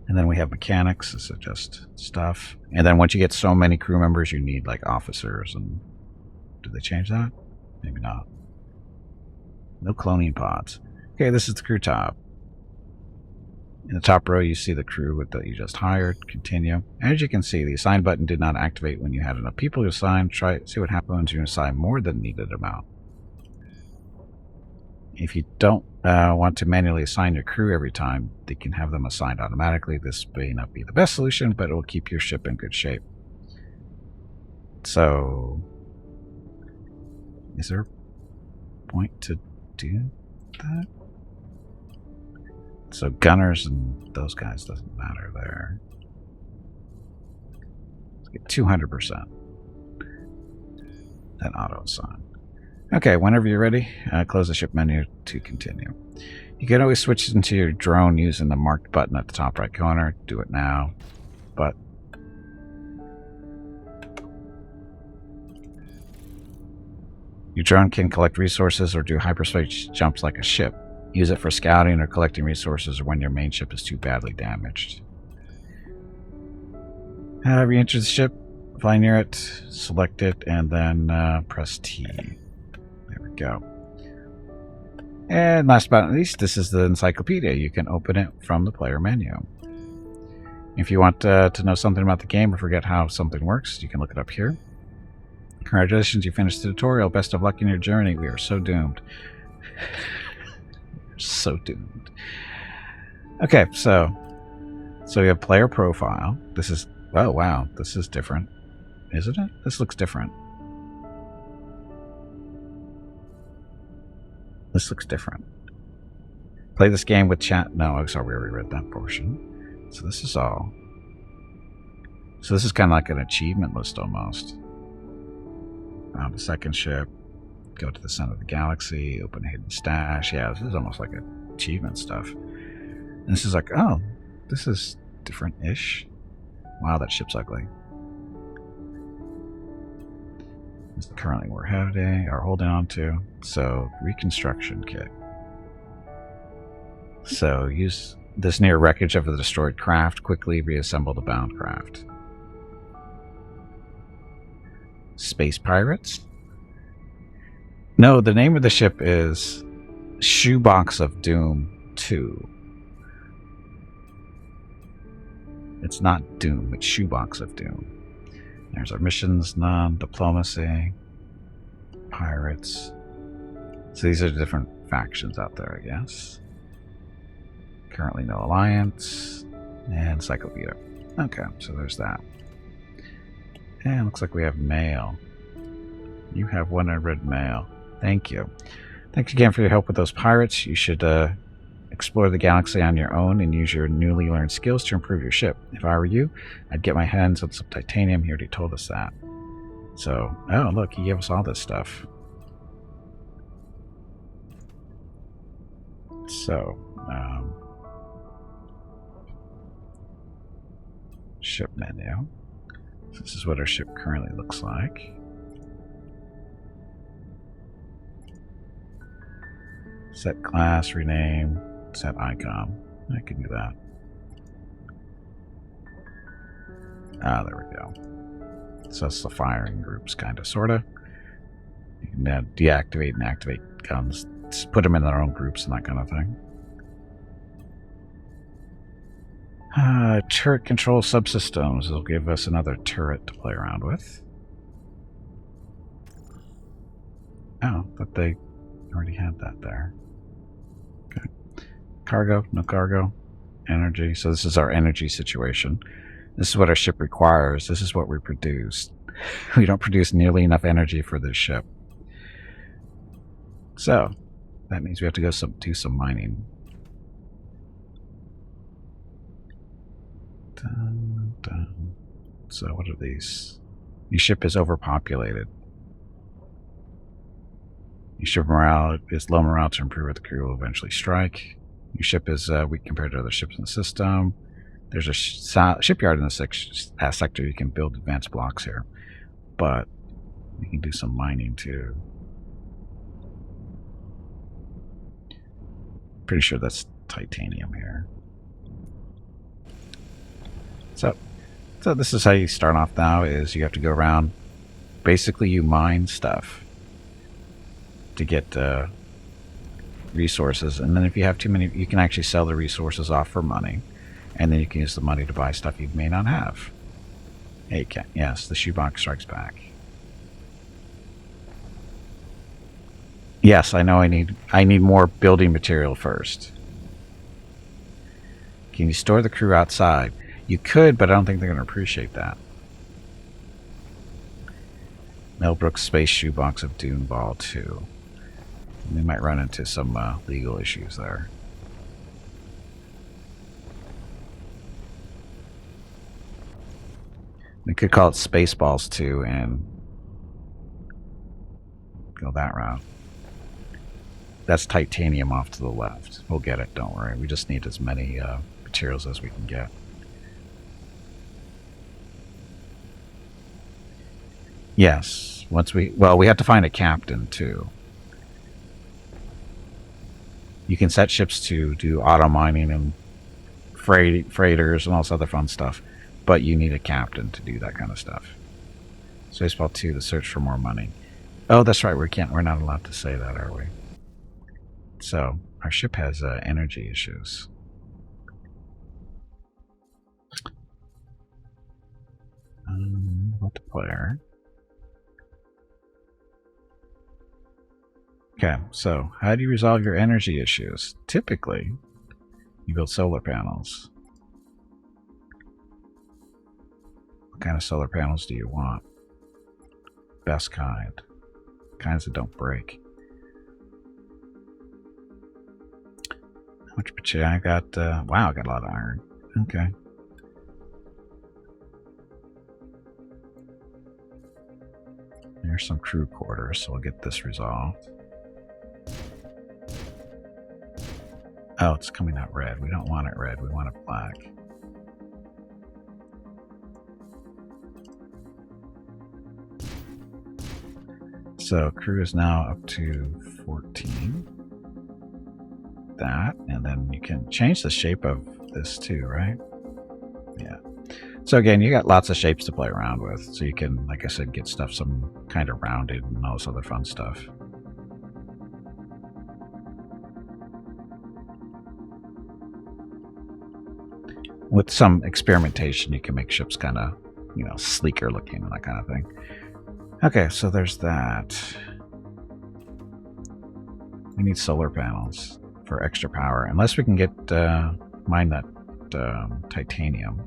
And then we have mechanics. This is just stuff. And then once you get so many crew members, you need like officers. And did they change that? Maybe not. No cloning pods. Okay, this is the crew tab. In the top row, you see the crew that you just hired. Continue. As you can see, the assign button did not activate when you had enough people to assign. Try see what happens when you assign more than needed amount. If you don't want to manually assign your crew every time, they can have them assigned automatically. This may not be the best solution, but it will keep your ship in good shape. So, is there a point to do that? So gunners and those guys doesn't matter there. Let's get 200%. Then auto assign. Okay, whenever you're ready, close the ship menu to continue. You can always switch into your drone using the marked button at the top right corner. Do it now. But your drone can collect resources or do hyperspace jumps like a ship. Use it for scouting or collecting resources or when your main ship is too badly damaged. Re-enter the ship, fly near it, select it, and then press T. There we go. And last but not least, this is the encyclopedia. You can open it from the player menu. If you want to know something about the game or forget how something works, you can look it up here. Congratulations, you finished the tutorial. Best of luck in your journey. We are so doomed. So doomed. Okay, so we have player profile. This is, oh wow, this is different, isn't it? This looks different. This looks different. Play this game with chat. No, I'm sorry, we already read that portion. So this is all. So this is kind of like an achievement list almost. Found a second ship. Go to the center of the galaxy. Open a hidden stash. Yeah, this is almost like achievement stuff. And this is like, oh, this is different-ish. Wow, that ship's ugly. This is currently we're heading or holding on to. So reconstruction kit. So use this near wreckage of the destroyed craft. Quickly reassemble the bound craft. Space Pirates? No, the name of the ship is Shoebox of Doom 2. It's not Doom, it's Shoebox of Doom. There's our missions, none, diplomacy, pirates. So these are the different factions out there, I guess. Currently no alliance, and Cyclopedia. Okay, so there's that. And looks like we have mail. You have 100 mail. Thank you. Thanks again for your help with those pirates. You should explore the galaxy on your own and use your newly learned skills to improve your ship. If I were you, I'd get my hands on some titanium. He already told us that. So, oh look, he gave us all this stuff. So, ship menu. This is what our ship currently looks like. Set class, rename, set icon. I can do that. Ah, there we go. So it's the firing groups, kind of, sort of. You can deactivate and activate guns. Just put them in their own groups and that kind of thing. Turret control subsystems. It'll give us another turret to play around with. Oh, but they already had that there. Okay. Cargo, no cargo. Energy. So this is our energy situation. This is what our ship requires. This is what we produce. We don't produce nearly enough energy for this ship. So that means we have to go do some mining. Dun, dun. So what are these? Your ship is overpopulated. Your ship morale is low morale to improve, the crew will eventually strike. Your ship is weak compared to other ships in the system. There's a shipyard in the sector. You can build advanced blocks here, but you can do some mining too. Pretty sure that's titanium here. So this is how you start off now, is you have to go around. Basically, you mine stuff to get resources, and then if you have too many, you can actually sell the resources off for money, and then you can use the money to buy stuff you may not have. Hey, yes, the shoebox strikes back. Yes, I know I need more building material first. Can you store the crew outside? You could, but I don't think they're going to appreciate that. Melbrook's Space Shoebox of Doom Ball 2. We might run into some legal issues there. We could call it Spaceballs 2 and go that route. That's titanium off to the left. We'll get it, don't worry. We just need as many materials as we can get. Yes, we have to find a captain too. You can set ships to do auto mining and freighters and all this other fun stuff, but you need a captain to do that kind of stuff. Spaceball 2, the search for more money. Oh, that's right. We're not allowed to say that, are we? So our ship has energy issues. Multiplayer. Okay, so how do you resolve your energy issues? Typically, you build solar panels. What kind of solar panels do you want? Best kind. Kinds that don't break. How much material I got? Wow, I got a lot of iron. Okay. There's some crew quarters, so we'll get this resolved. Oh, it's coming out red. We don't want it red. We want it black. So crew is now up to 14. That, and then you can change the shape of this too, right? Yeah. So again, you got lots of shapes to play around with. So you can, like I said, get stuff some kind of rounded and all this other fun stuff. With some experimentation, you can make ships kind of, you know, sleeker looking and that kind of thing. Okay, so there's that. We need solar panels for extra power, unless we can get mine that titanium.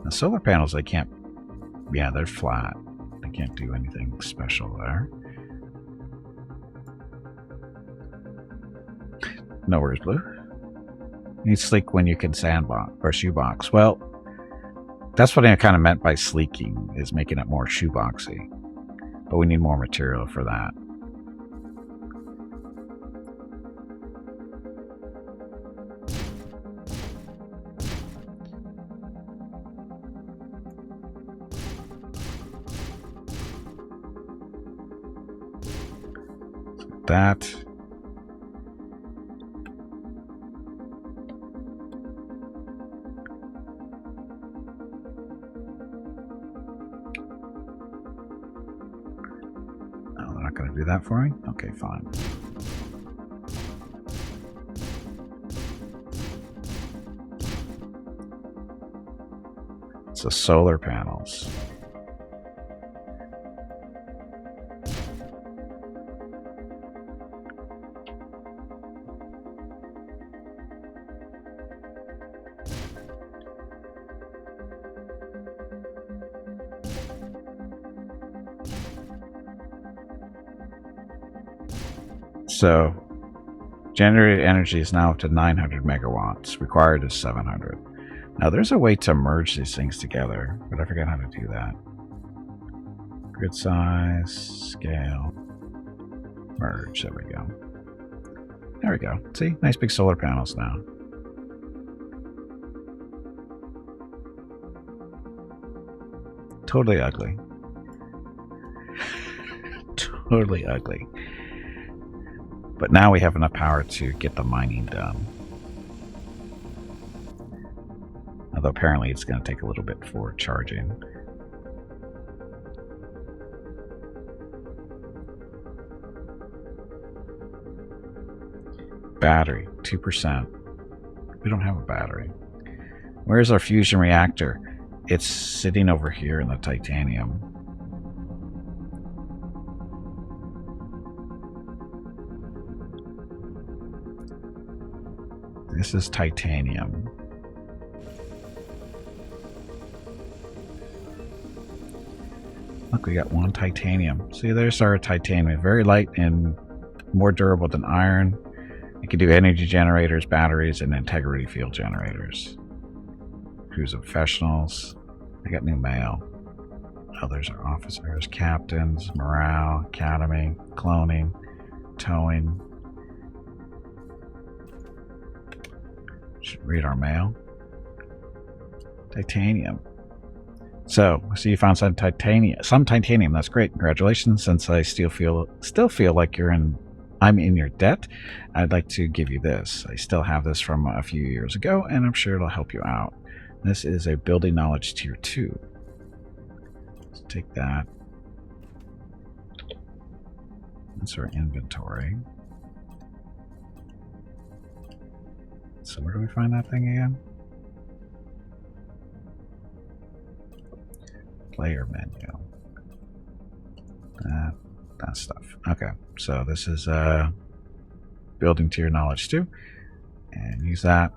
The solar panels, they can't. Yeah, they're flat. They can't do anything special there. No worries, Blue. You need sleek when you can sandbox or shoebox. Well, that's what I kind of meant by sleeking, is making it more shoeboxy. But we need more material for that. That. Do that for me? Okay, fine. So solar panels. So, generated energy is now up to 900 megawatts. Required is 700. Now, there's a way to merge these things together, but I forgot how to do that. Grid size, scale, merge. There we go. There we go. See? Nice big solar panels now. Totally ugly. Totally ugly. But now we have enough power to get the mining done. Although apparently it's going to take a little bit for charging. Battery, 2%. We don't have a battery. Where's our fusion reactor? It's sitting over here in the titanium. This is titanium. Look, we got one titanium. See, there's our titanium. Very light and more durable than iron. It can do energy generators, batteries, and integrity field generators. Crews of professionals. I got new mail. Oh, there's our officers, captains, morale, academy, cloning, towing. Should read our mail. Titanium. So, I see you found some titanium. That's great. Congratulations. Since I still feel like I'm in your debt, I'd like to give you this. I still have this from a few years ago, and I'm sure it'll help you out. This is a building knowledge tier 2. Let's take that. That's our inventory. So where do we find that thing again? Player menu. That stuff. Okay, so this is building to your knowledge too. And use that.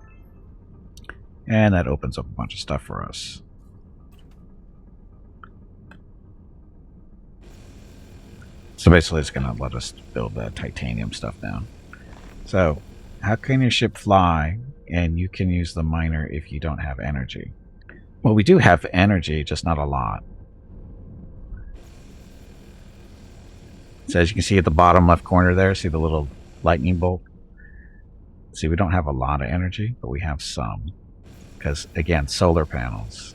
And that opens up a bunch of stuff for us. So basically it's going to let us build the titanium stuff down. So, how can your ship fly and you can use the miner if you don't have energy? Well, we do have energy, just not a lot. So as you can see at the bottom left corner there, see the little lightning bolt? See, we don't have a lot of energy, but we have some. Because, again, solar panels.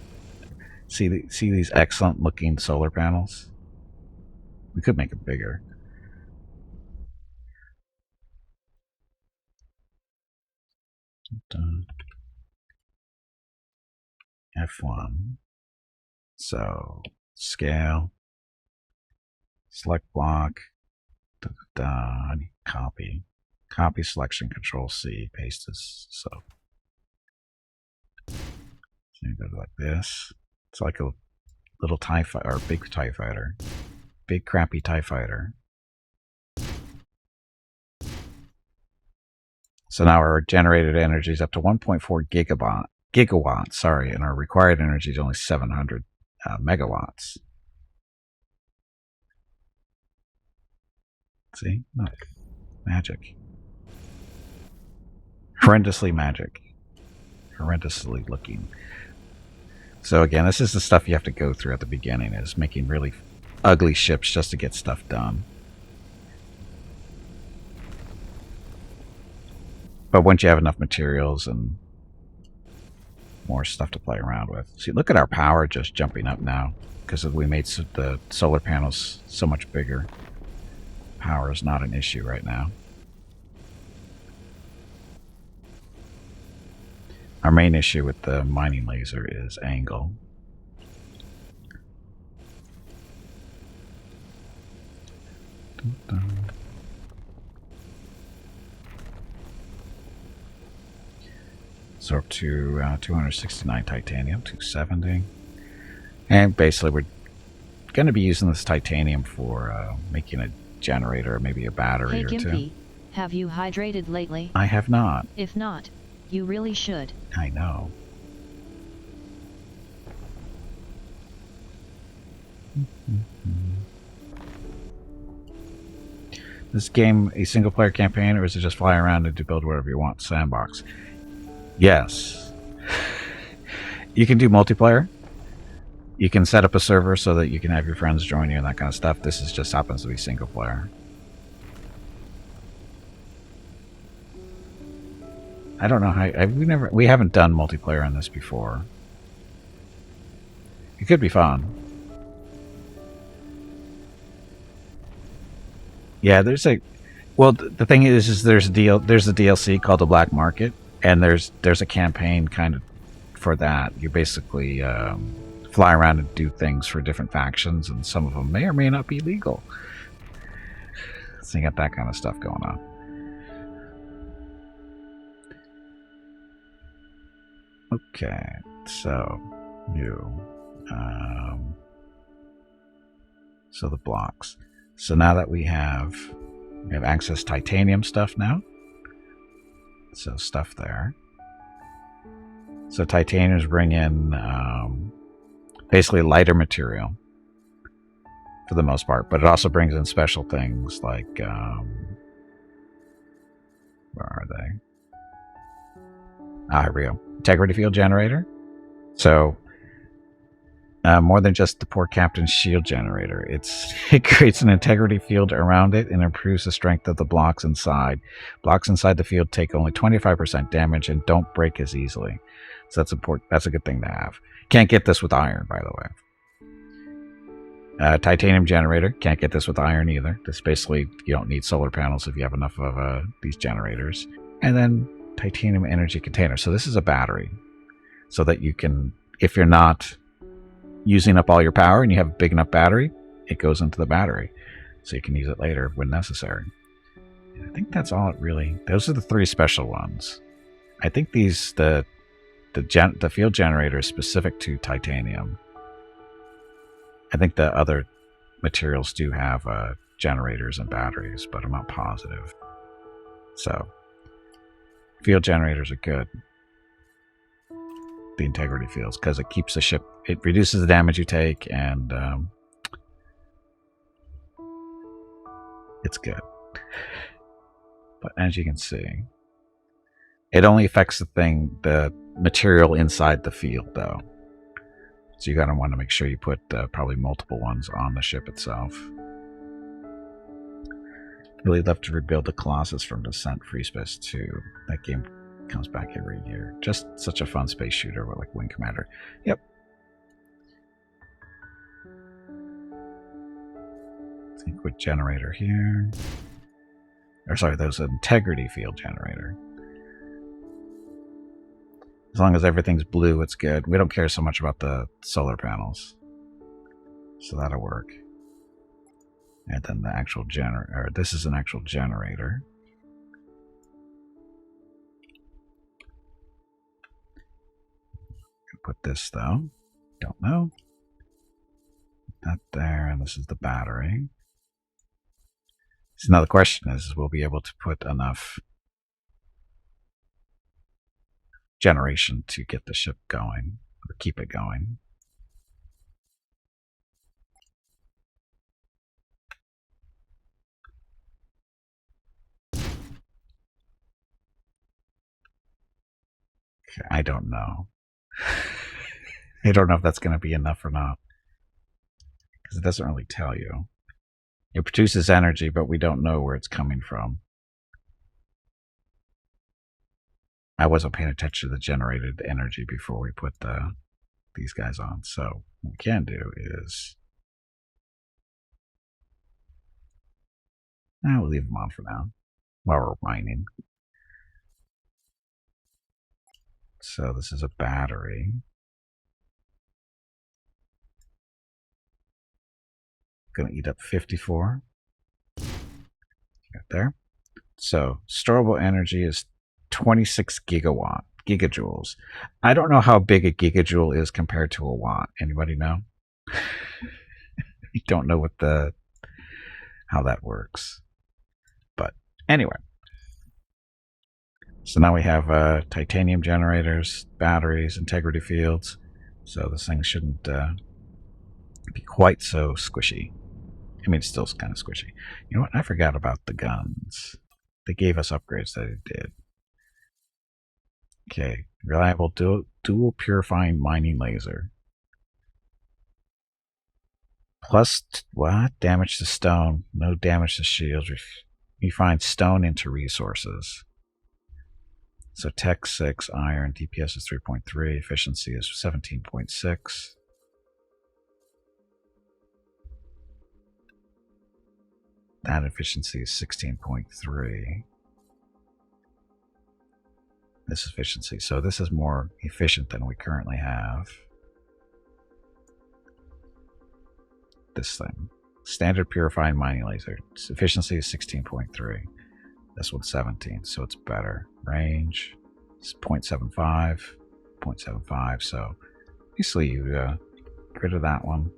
See these excellent looking solar panels? We could make it bigger. F1. So, scale. Select block. Copy. Copy selection, Control C. Paste this. So you go like this. It's like a little TIE fighter, or big TIE fighter. Big crappy TIE fighter. So now our generated energy is up to 1.4 gigawatts, sorry, and our required energy is only 700 megawatts. See? Look. Magic. Horrendously magic. Horrendously looking. So again, this is the stuff you have to go through at the beginning, is making really ugly ships just to get stuff done. But once you have enough materials and more stuff to play around with. See, look at our power just jumping up now because we made the solar panels so much bigger. Power is not an issue right now. Our main issue with the mining laser is angle. So up to 269 titanium, 270. And basically we're going to be using this titanium for making a generator, or maybe a battery or two. Hey Gimpy, have you hydrated lately? I have not. If not, you really should. I know. This game a single player campaign, or is it just fly around and to build whatever you want? Sandbox. Yes. You can do multiplayer. You can set up a server so that you can have your friends join you and that kind of stuff. This is just happens to be single player. I don't know how we haven't done multiplayer on this before. It could be fun. Yeah, there's a the thing is there's a DLC called the Black Market, and there's a campaign kind of for that. You basically fly around and do things for different factions, and some of them may or may not be legal. So you got that kind of stuff going on. Okay, so new. So the blocks. So now that we have access to titanium stuff now. So stuff there. So titaniums bring in basically lighter material for the most part, but it also brings in special things like where are they? Here we go. Integrity field generator. So more than just the poor captain's shield generator, it creates an integrity field around it and improves the strength of the blocks inside. Blocks inside the field take only 25% damage and don't break as easily. So that's important. That's a good thing to have. Can't get this with iron, by the way. Titanium generator. Can't get this with iron either. This basically, you don't need solar panels if you have enough of these generators. And then titanium energy container. So this is a battery. So that you can, if you're not using up all your power and you have a big enough battery, it goes into the battery. So you can use it later when necessary. And I think that's all it really... Those are the three special ones. I think these, the field generator is specific to titanium. I think the other materials do have generators and batteries, but I'm not positive. So, field generators are good. The integrity fields, because it keeps the ship, it reduces the damage you take, and it's good. But as you can see, it only affects the material inside the field, though. So you're going to want to make sure you put probably multiple ones on the ship itself. Really love to rebuild the Colossus from Descent Free Space 2. That game comes back every year. Just such a fun space shooter with like Wing Commander. Yep. Liquid generator here. Or sorry, there's an integrity field generator. As long as everything's blue, it's good. We don't care so much about the solar panels. So that'll work. And then the actual generator, this is an actual generator. Put this though, don't know. That there, and this is the battery. So now the question is we'll be able to put enough generation to get the ship going, or keep it going. I don't know. I don't know if that's going to be enough or not, because it doesn't really tell you. It produces energy, but we don't know where it's coming from. I wasn't paying attention to the generated energy before we put these guys on. So what we can do is, we'll leave them on for now while we're mining. So this is a battery. Going to eat up 54. Right there. So storable energy is 26 gigajoules. I don't know how big a gigajoule is compared to a watt. Anybody know? I don't know how that works. But anyway. So now we have titanium generators, batteries, integrity fields. So this thing shouldn't be quite so squishy. I mean, it's still kind of squishy. You know what? I forgot about the guns. They gave us upgrades that it did. Okay, reliable dual purifying mining laser. Plus, what? Damage to stone. No damage to shields. Refine stone into resources. So tech 6, iron, DPS is 3.3, efficiency is 17.6. That efficiency is 16.3. This efficiency. So this is more efficient than we currently have. This thing. Standard purifying mining laser. Its efficiency is 16.3. This one's 17, so it's better. Range is 0.75. 0.75, so basically you get rid of that one.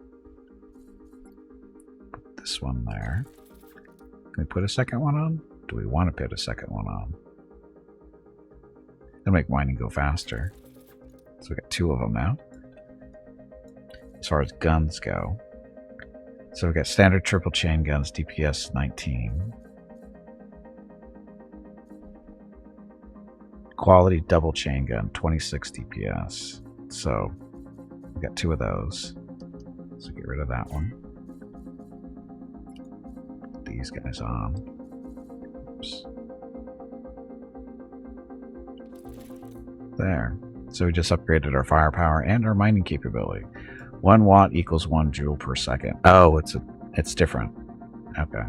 Put this one there. Can we put a second one on? Do we want to put a second one on? It'll make mining go faster. So we got 2 of them now. As far as guns go. So we got standard triple chain guns, DPS 19. Quality double chain gun, 26 DPS. So we got 2 of those. So get rid of that one. Put these guys on. Oops. There. So we just upgraded our firepower and our mining capability. 1 watt equals 1 joule per second. Oh, it's different. Okay.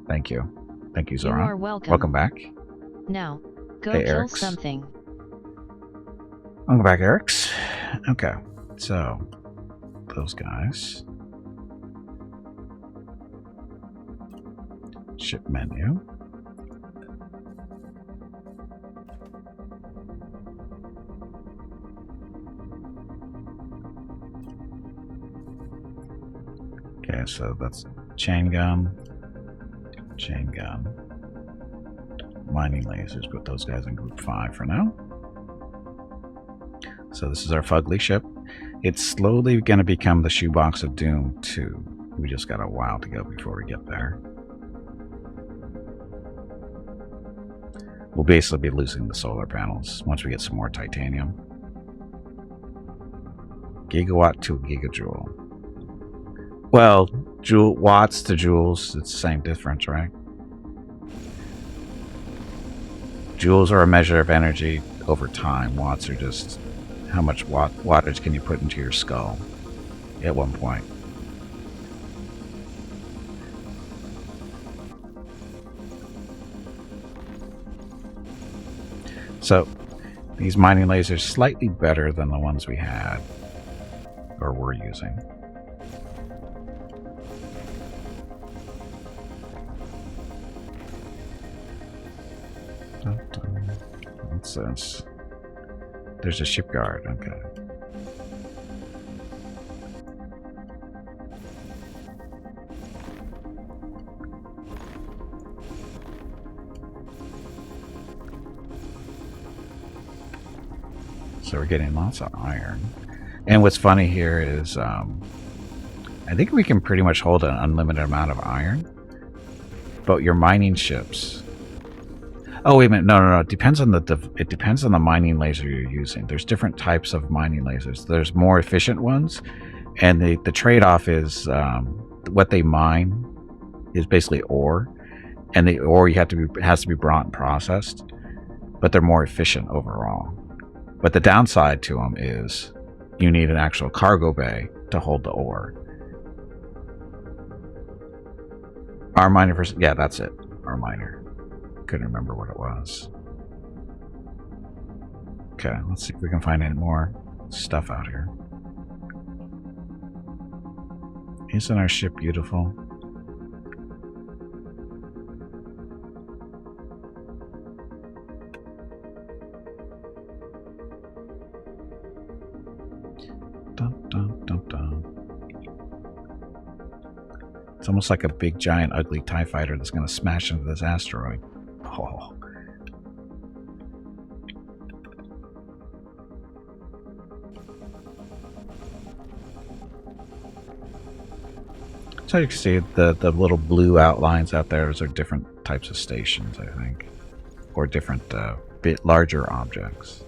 Thank you. Thank you, Zoran. You are welcome. Welcome back. Now, go Hey, kill Eric's. something. Welcome back, Eric's. Okay. So, those guys. Ship menu. so that's chain gun, mining lasers. Put those guys in group 5 for now. So this is our fugly ship. It's slowly going to become the Shoebox of Doom 2. We just got a while to go before we get there. We'll basically be losing the solar panels once we get some more titanium. Gigawatt to gigajoule. Well, watts to joules, it's the same difference, right? Joules are a measure of energy over time. Watts are just how much wattage can you put into your skull at one point. So these mining lasers slightly better than the ones we had or were using. What's this? There's a shipyard. Okay. So we're getting lots of iron. And what's funny here is I think we can pretty much hold an unlimited amount of iron. But your mining ships... Oh, wait a minute. No. It depends on the mining laser you're using. There's different types of mining lasers. There's more efficient ones. And the trade-off is what they mine is basically ore. And the ore has to be brought and processed. But they're more efficient overall. But the downside to them is you need an actual cargo bay to hold the ore. Our miner, yeah, that's it. Our miner. Couldn't remember what it was. Okay, let's see if we can find any more stuff out here. Isn't our ship beautiful? It's almost like a big, giant, ugly TIE fighter that's going to smash into this asteroid. Oh. So you can see the little blue outlines out there. Those are different types of stations, I think. Or different, bit larger objects.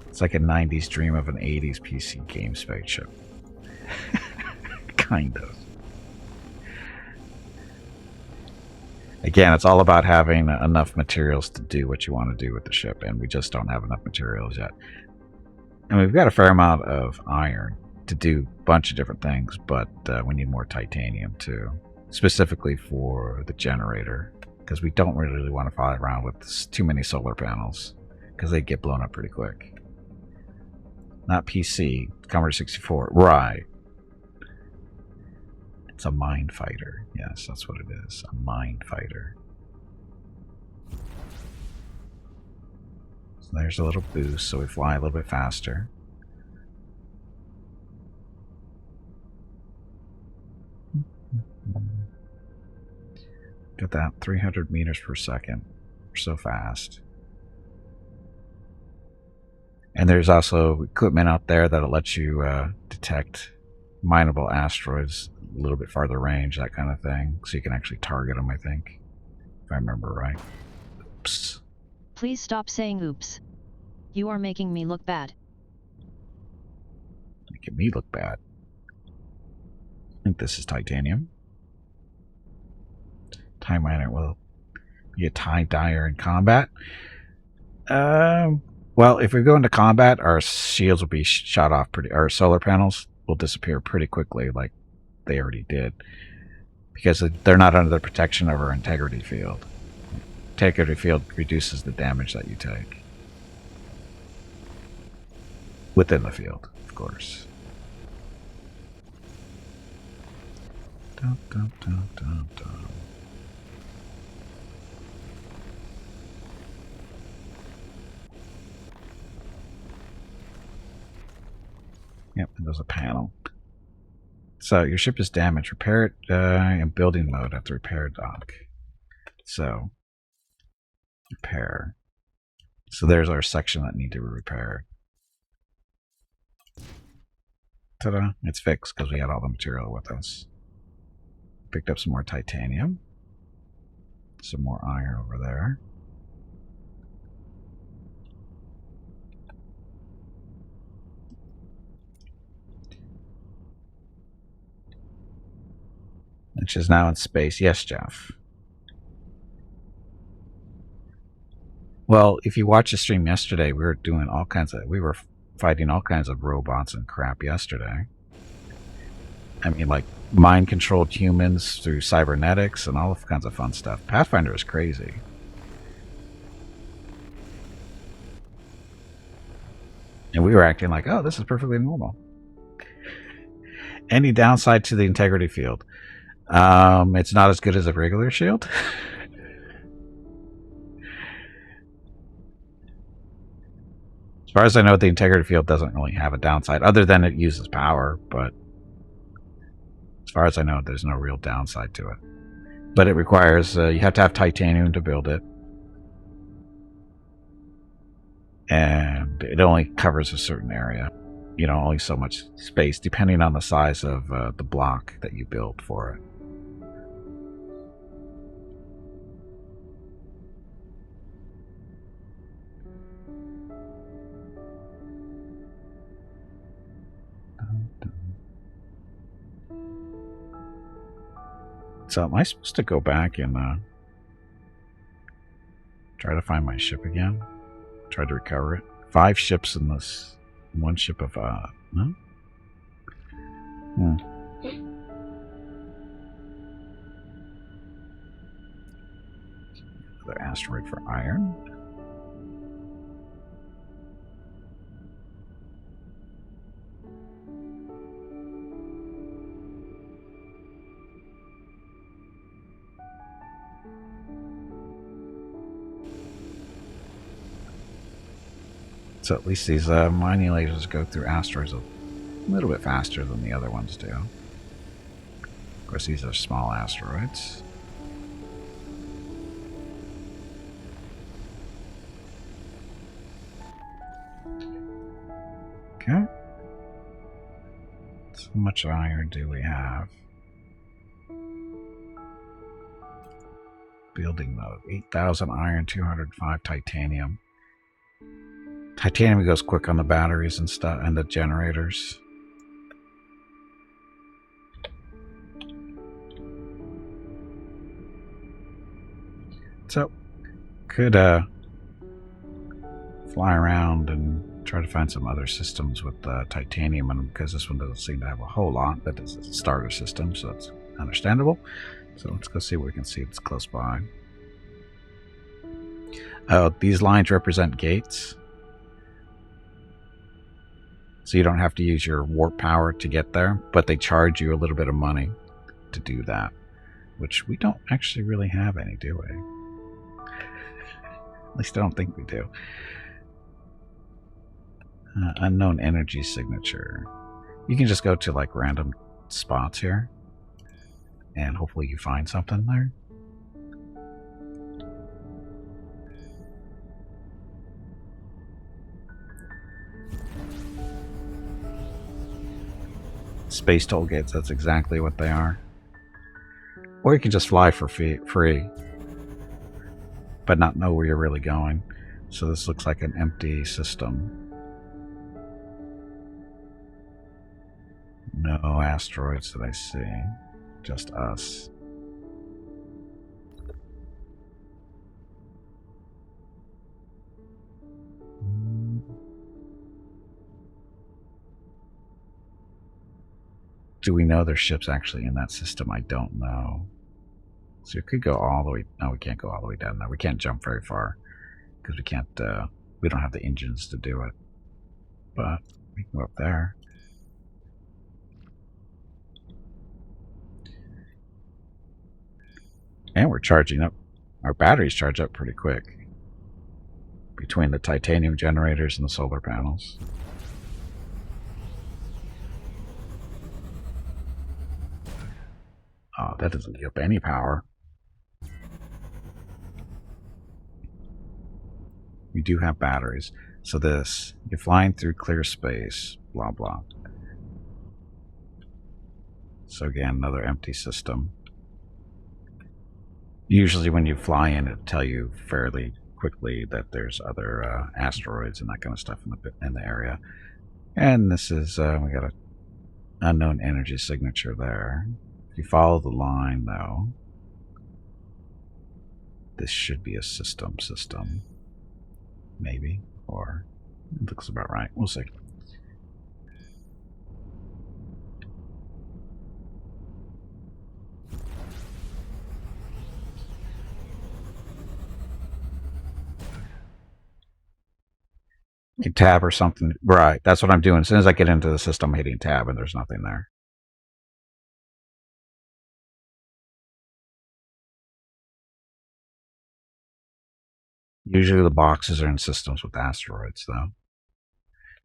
It's like a 90s dream of an 80s PC game spaceship. Kind of. Again, it's all about having enough materials to do what you want to do with the ship, and we just don't have enough materials yet. And we've got a fair amount of iron to do a bunch of different things, but we need more titanium too, specifically for the generator, because we don't really want to fly around with too many solar panels, because they get blown up pretty quick. Not PC, Commodore 64, right. It's a mine fighter. Yes, that's what it is. A mine fighter. So there's a little boost, so we fly a little bit faster. Get that 300 meters per second. We're so fast. And there's also equipment out there that'll let you detect mineable asteroids a little bit farther range, that kind of thing. So you can actually target them, I think. If I remember right. Oops. Please stop saying oops. You are making me look bad. Making me look bad. I think this is titanium. TIE miner will be a TIE dyer in combat. Well, if we go into combat, our shields will be shot off our solar panels will disappear pretty quickly, like they already did, because they're not under the protection of our integrity field. Integrity field reduces the damage that you take within the field, of course. Dun, dun, dun, dun, dun. Yep, and There's a panel. So your ship is damaged. Repair it in building mode at the repair dock. So repair. So there's our section that need to be repaired. Ta-da! It's fixed because we had all the material with us. Picked up some more titanium. Some more iron over there. Which is now in space. Yes, Jeff. Well, if you watched the stream yesterday, we were fighting all kinds of robots and crap yesterday. I mean, like mind-controlled humans through cybernetics and all kinds of fun stuff. Pathfinder is crazy. And we were acting like, oh, this is perfectly normal. Any downside to the integrity field? It's not as good as a regular shield. As far as I know, the integrity field doesn't really have a downside, other than it uses power, but as far as I know, there's no real downside to it. But it requires, you have to have titanium to build it. And it only covers a certain area. You know, only so much space, depending on the size of the block that you build for it. So am I supposed to go back and try to find my ship again? Try to recover it? 5 ships in this. 1 ship of no? Another asteroid for iron. So at least these mining lasers go through asteroids a little bit faster than the other ones do. Of course, these are small asteroids. Okay. So much iron do we have? Building mode. 8,000 iron, 205 titanium. Titanium goes quick on the batteries and stuff, and the generators. So, could fly around and try to find some other systems with titanium in them, because this one doesn't seem to have a whole lot. That is a starter system, so it's understandable. So let's go see what we can see that's close by. Oh, these lines represent gates. So you don't have to use your warp power to get there, but they charge you a little bit of money to do that, which we don't actually really have any, do we? At least I don't think we do. Unknown energy signature. You can just go to like random spots here, and hopefully you find something there. Space toll gates, that's exactly what they are. Or you can just fly for free, but not know where you're really going. So this looks like an empty system. No asteroids that I see, just us. Do we know there's ships actually in that system? I don't know. So it could go all the way. No, we can't go all the way down there. We can't jump very far because we can't. We don't have the engines to do it. But we can go up there. And we're charging up. Our batteries charge up pretty quick between the titanium generators and the solar panels. Oh, that doesn't give up any power. We do have batteries. So this, you're flying through clear space, blah, blah. So again, another empty system. Usually when you fly in, it'll tell you fairly quickly that there's other asteroids and that kind of stuff in the area. And this is, we got an unknown energy signature there. If you follow the line, though, this should be a system. Maybe. Or, it looks about right. We'll see. You can tab or something. Right, that's what I'm doing. As soon as I get into the system, I'm hitting tab and there's nothing there. Usually the boxes are in systems with asteroids, though.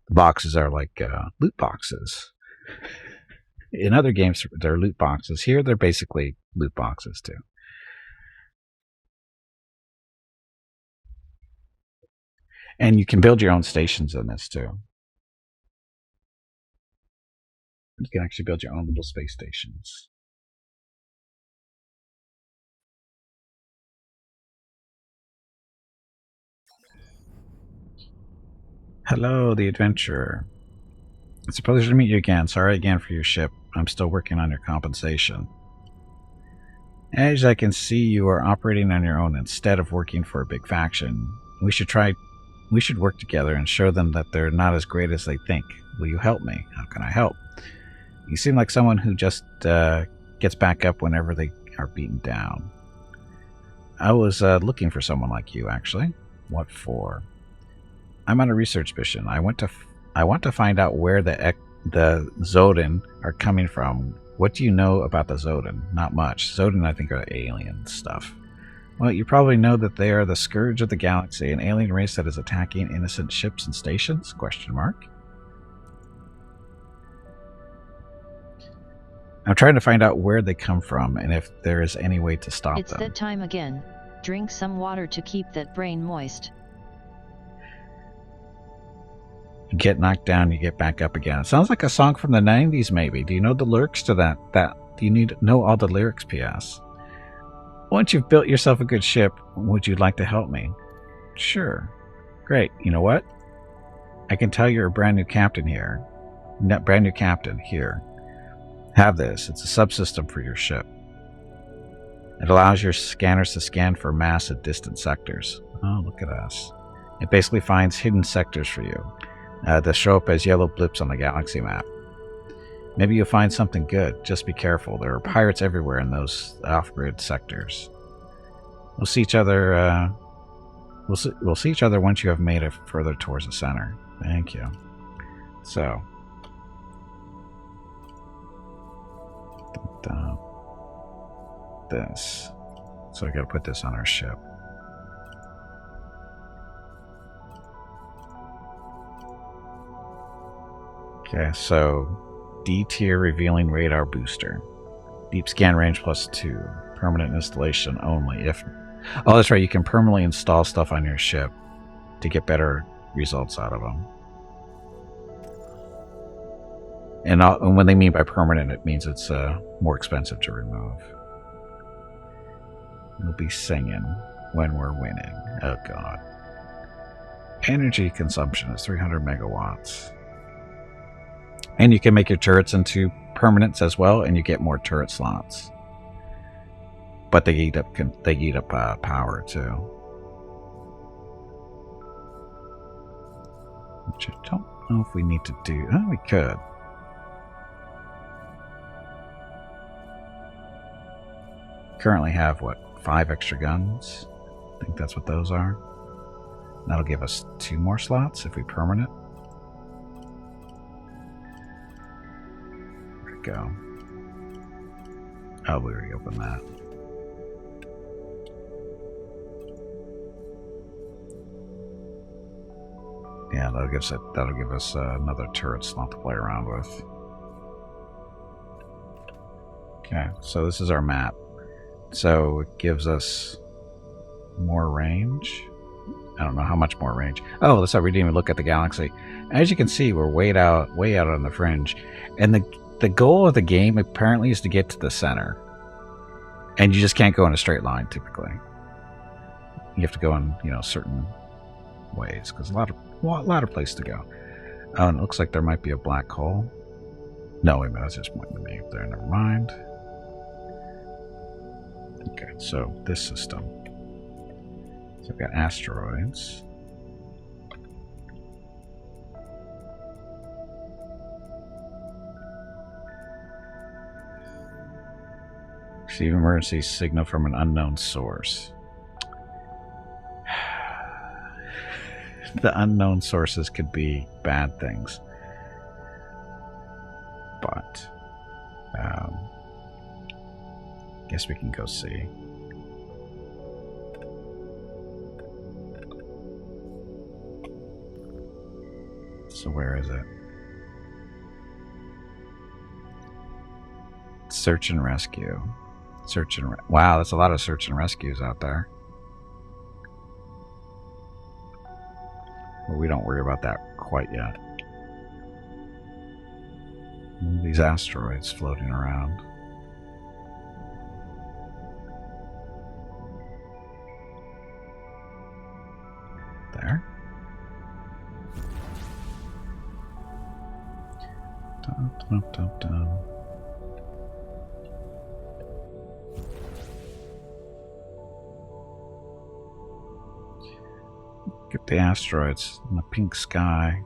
The boxes are like loot boxes. In other games, they're loot boxes. Here, they're basically loot boxes, too. And you can build your own stations in this, too. You can actually build your own little space stations. Hello, the adventurer. It's a pleasure to meet you again. Sorry again for your ship. I'm still working on your compensation. As I can see, you are operating on your own instead of working for a big faction. We should work together and show them that they're not as great as they think. Will you help me? How can I help? You seem like someone who just gets back up whenever they are beaten down. I was looking for someone like you, actually. What for? I'm on a research mission. I want to find out where the Zodin are coming from. What do you know about the Zodin? Not much. Zodin, I think, are alien stuff. Well, you probably know that they are the scourge of the galaxy, an alien race that is attacking innocent ships and stations? Question mark. I'm trying to find out where they come from and if there is any way to stop them. It's that time again. Drink some water to keep that brain moist. You get knocked down, you get back up again. It sounds like a song from the 90s, maybe. Do you know the lyrics to that? Do you need to know all the lyrics, P.S.? Once you've built yourself a good ship, would you like to help me? Sure. Great. You know what? I can tell you're a brand new captain here. Brand new captain here. Have this. It's a subsystem for your ship. It allows your scanners to scan for mass at distant sectors. Oh, look at us. It basically finds hidden sectors for you. That show up as yellow blips on the galaxy map. Maybe you'll find something good. Just be careful. There are pirates everywhere in those off-grid sectors. We'll see each other. We'll see each other once you have made it further towards the center. Thank you. So, this. So I got to put this on our ship. Okay, so D tier revealing radar booster. Deep scan range +2. Permanent installation only if... Oh, that's right, you can permanently install stuff on your ship to get better results out of them. And when they mean by permanent, it means it's more expensive to remove. We'll be singing when we're winning. Oh, God. Energy consumption is 300 megawatts. And you can make your turrets into permanents as well, and you get more turret slots. But they eat up power too. Which I don't know if we need to do. Oh, we could. Currently have what, 5 extra guns? I think that's what those are. That'll give us 2 more slots if we permanent. Go. Oh, we already opened that. Yeah, that'll give us another turret slot to play around with. Okay, so this is our map. So it gives us more range. I don't know how much more range. Oh, that's how we didn't even look at the galaxy. As you can see, we're way out on the fringe, and the goal of the game apparently is to get to the center, and you just can't go in a straight line typically. You have to go in, certain ways because a lot of places to go. Oh, and it looks like there might be a black hole. No, wait a minute, that's just pointing to me up there. Never mind. Okay, so this system. So I've got asteroids. Receive emergency signal from an unknown source. The unknown sources could be bad things. But guess we can go see. So where is it? Search and rescue. Wow, that's a lot of search and rescues out there. But we don't worry about that quite yet. These asteroids floating around. There. Dun, dun, dun, dun. Get the asteroids in the pink sky.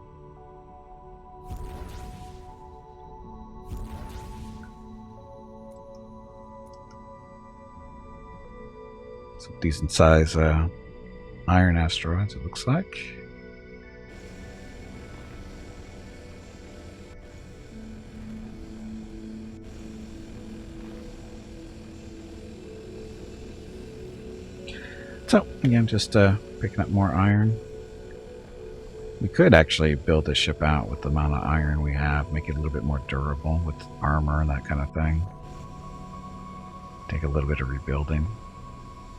Some decent size iron asteroids, it looks like. So, again, just picking up more iron. We could actually build this ship out with the amount of iron we have, make it a little bit more durable with armor and that kind of thing. Take a little bit of rebuilding.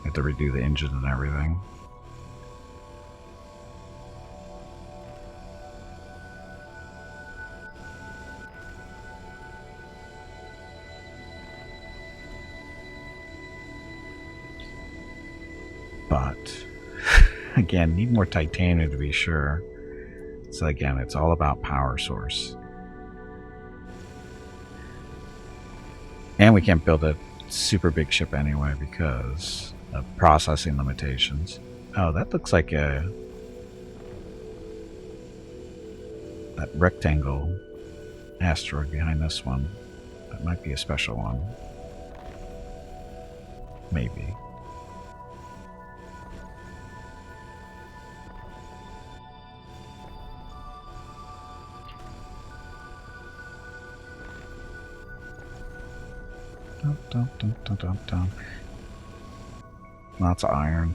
Have to redo the engine and everything. But again, need more titanium to be sure. So again, it's all about power source. And we can't build a super big ship anyway because of processing limitations. Oh, that looks like that rectangle asteroid behind this one. That might be a special one. Maybe. Dun, dun, dun, dun, dun. Lots of iron.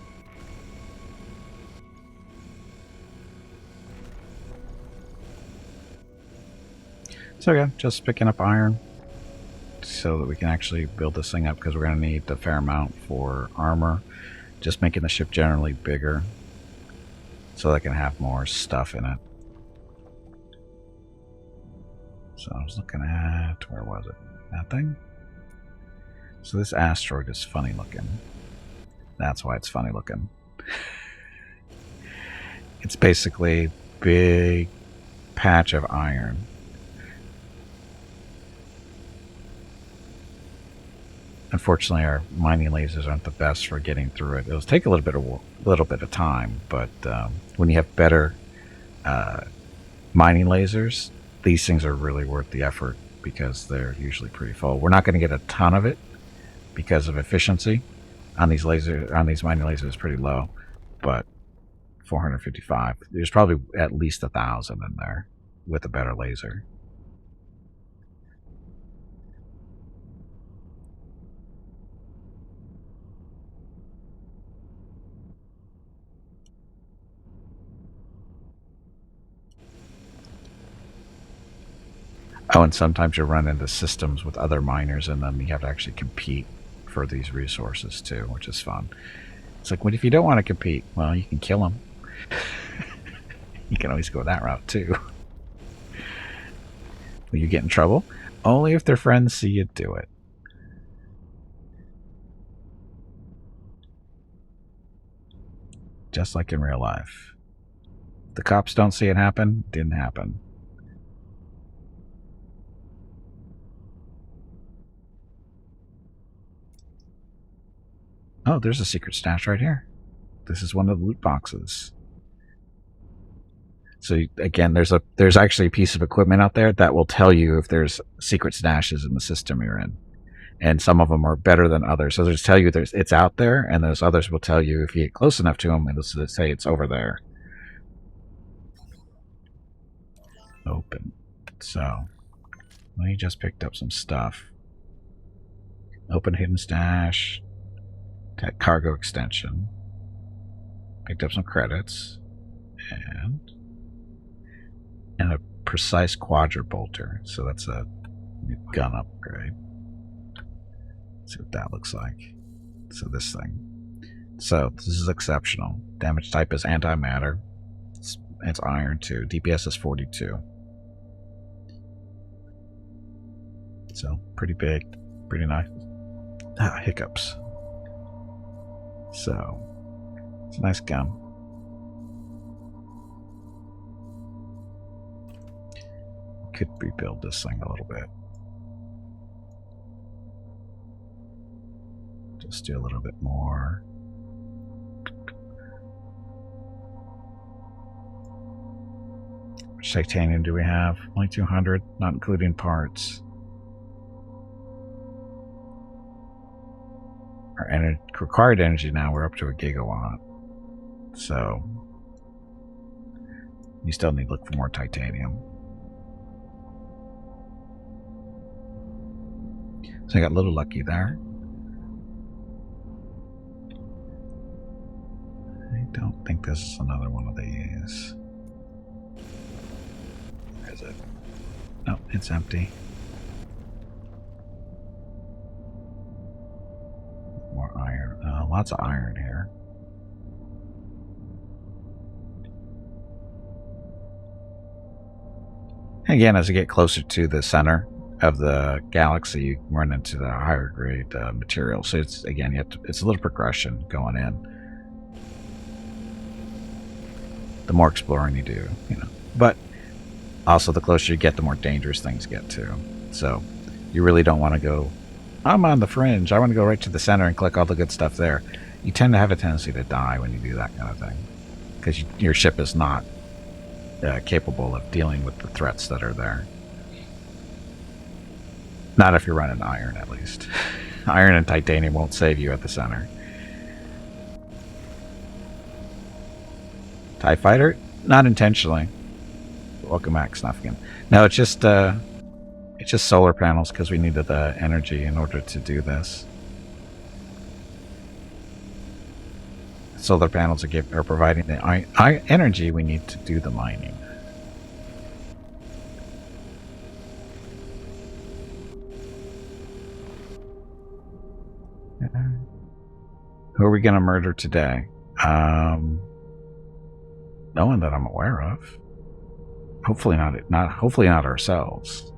So yeah, just picking up iron so that we can actually build this thing up because we're going to need a fair amount for armor. Just making the ship generally bigger so that I can have more stuff in it. So I was looking at, where was it? That thing? So this asteroid is funny looking. That's why it's funny looking. It's basically a big patch of iron. Unfortunately, our mining lasers aren't the best for getting through it. It'll take a little bit of time, but when you have better mining lasers, these things are really worth the effort because they're usually pretty full. We're not going to get a ton of it because of efficiency on these mining lasers is pretty low, but 455. There's probably at least 1,000 in there with a better laser. Oh, and sometimes you run into systems with other miners, and then you have to actually compete for these resources too, which is fun. It's like, what if you don't want to compete? Well, you can kill them. You can always go that route too. Will you get in trouble? Only if their friends see you do it. Just like in real life. If the cops don't see it happen, it didn't happen. Oh, there's a secret stash right here. This is one of the loot boxes. So again, there's actually a piece of equipment out there that will tell you if there's secret stashes in the system you're in, and some of them are better than others. So there's tell you it's out there, and those others will tell you if you get close enough to them, it'll say it's over there. Open. So we just picked up some stuff. Open hidden stash. That cargo extension. Picked up some credits. And a precise quadribolter. So that's a new gun upgrade. Let's see what that looks like. So this thing. So this is exceptional. Damage type is antimatter. It's iron too. DPS is 42. So pretty big. Pretty nice. Hiccups. So it's a nice gun. Could rebuild this thing a little bit. Just do a little bit more. How much titanium do we have? Only 200, not including parts. Our required energy now, we're up to 1 gigawatt. So you still need to look for more titanium. So I got a little lucky there. I don't think this is another one of these. Where is it? No, it's empty. More iron. Lots of iron here. Again, as you get closer to the center of the galaxy, you run into the higher grade material. So it's, again, it's a little progression going in. The more exploring you do, But also, the closer you get, the more dangerous things get too. So you really don't want to go, I'm on the fringe, I want to go right to the center and collect all the good stuff there. You tend to have a tendency to die when you do that kind of thing, because your ship is not capable of dealing with the threats that are there. Not if you're running iron, at least. Iron and titanium won't save you at the center. TIE fighter? Not intentionally. Welcome back, Snufkin. No, it's just solar panels, because we needed the energy in order to do this. Solar panels are providing the energy we need to do the mining. Who are we going to murder today? No one that I'm aware of. Hopefully not ourselves.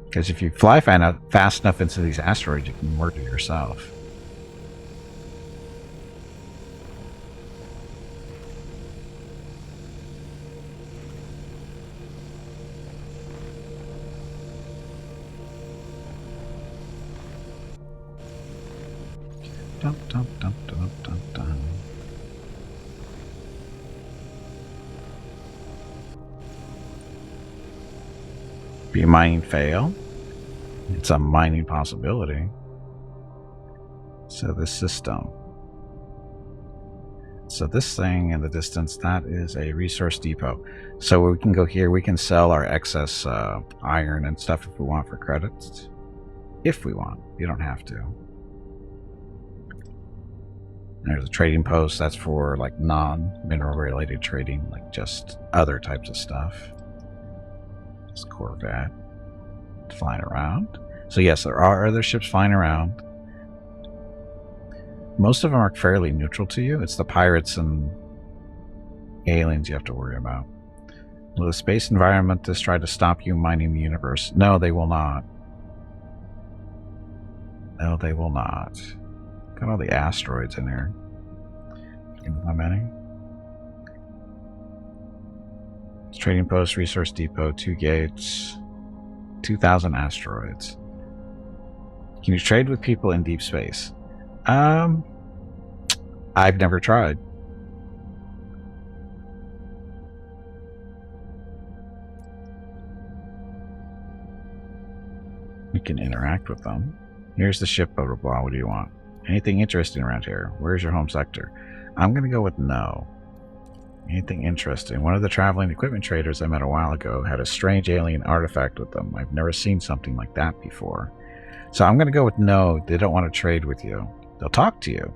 Because if you fly fast enough into these asteroids, you can murder yourself. Dum, dum, dum, dum, dum, dum. Be a mining fail. It's a mining possibility. So this system. So this thing in the distance, that is a resource depot. So we can go here, we can sell our excess iron and stuff if we want for credits. If we want. You don't have to. There's a trading post that's for like non-mineral related trading, like just other types of stuff. This Corvette flying around. So yes, there are other ships flying around. Most of them are fairly neutral to you. It's the pirates and aliens you have to worry about. Will the space environmentists try to stop you mining the universe? No, they will not. No, they will not. Got all the asteroids in here. How many? Trading post, resource depot, 2 gates, 2,000 asteroids. Can you trade with people in deep space? I've never tried. You can interact with them. Here's the ship, blah, blah, blah. What do you want? Anything interesting around here? Where's your home sector? I'm going to go with no. Anything interesting? One of the traveling equipment traders I met a while ago had a strange alien artifact with them. I've never seen something like that before. So I'm going to go with no. They don't want to trade with you. They'll talk to you.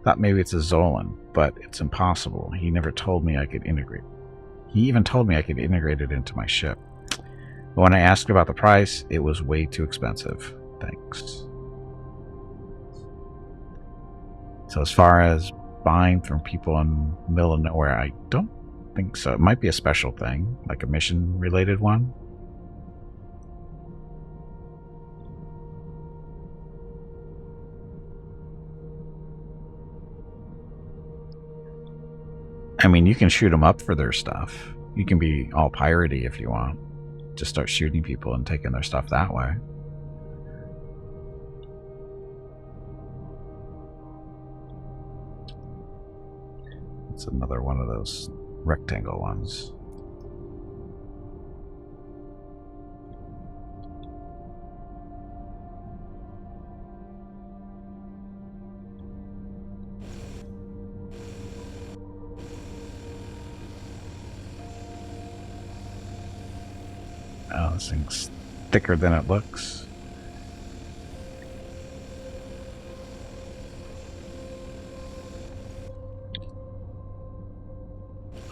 Thought maybe it's a Zolan, but it's impossible. He never told me I could integrate. He even told me I could integrate it into my ship. But when I asked about the price, it was way too expensive. Thanks. So as far as buying from people in the middle of nowhere, I don't think so. It might be a special thing, like a mission-related one. I mean, you can shoot them up for their stuff. You can be all piratey if you want. Just start shooting people and taking their stuff that way. It's another one of those rectangle ones. Oh, this thing's thicker than it looks.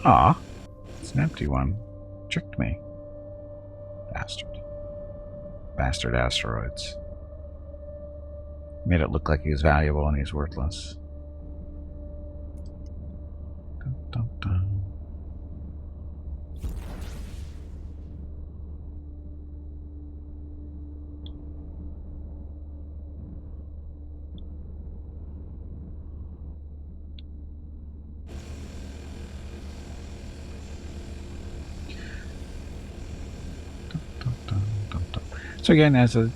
Aw, it's an empty one. Tricked me. Bastard. Bastard asteroids. Made it look like he was valuable and he's worthless. Dun, dun, dun. So again, as you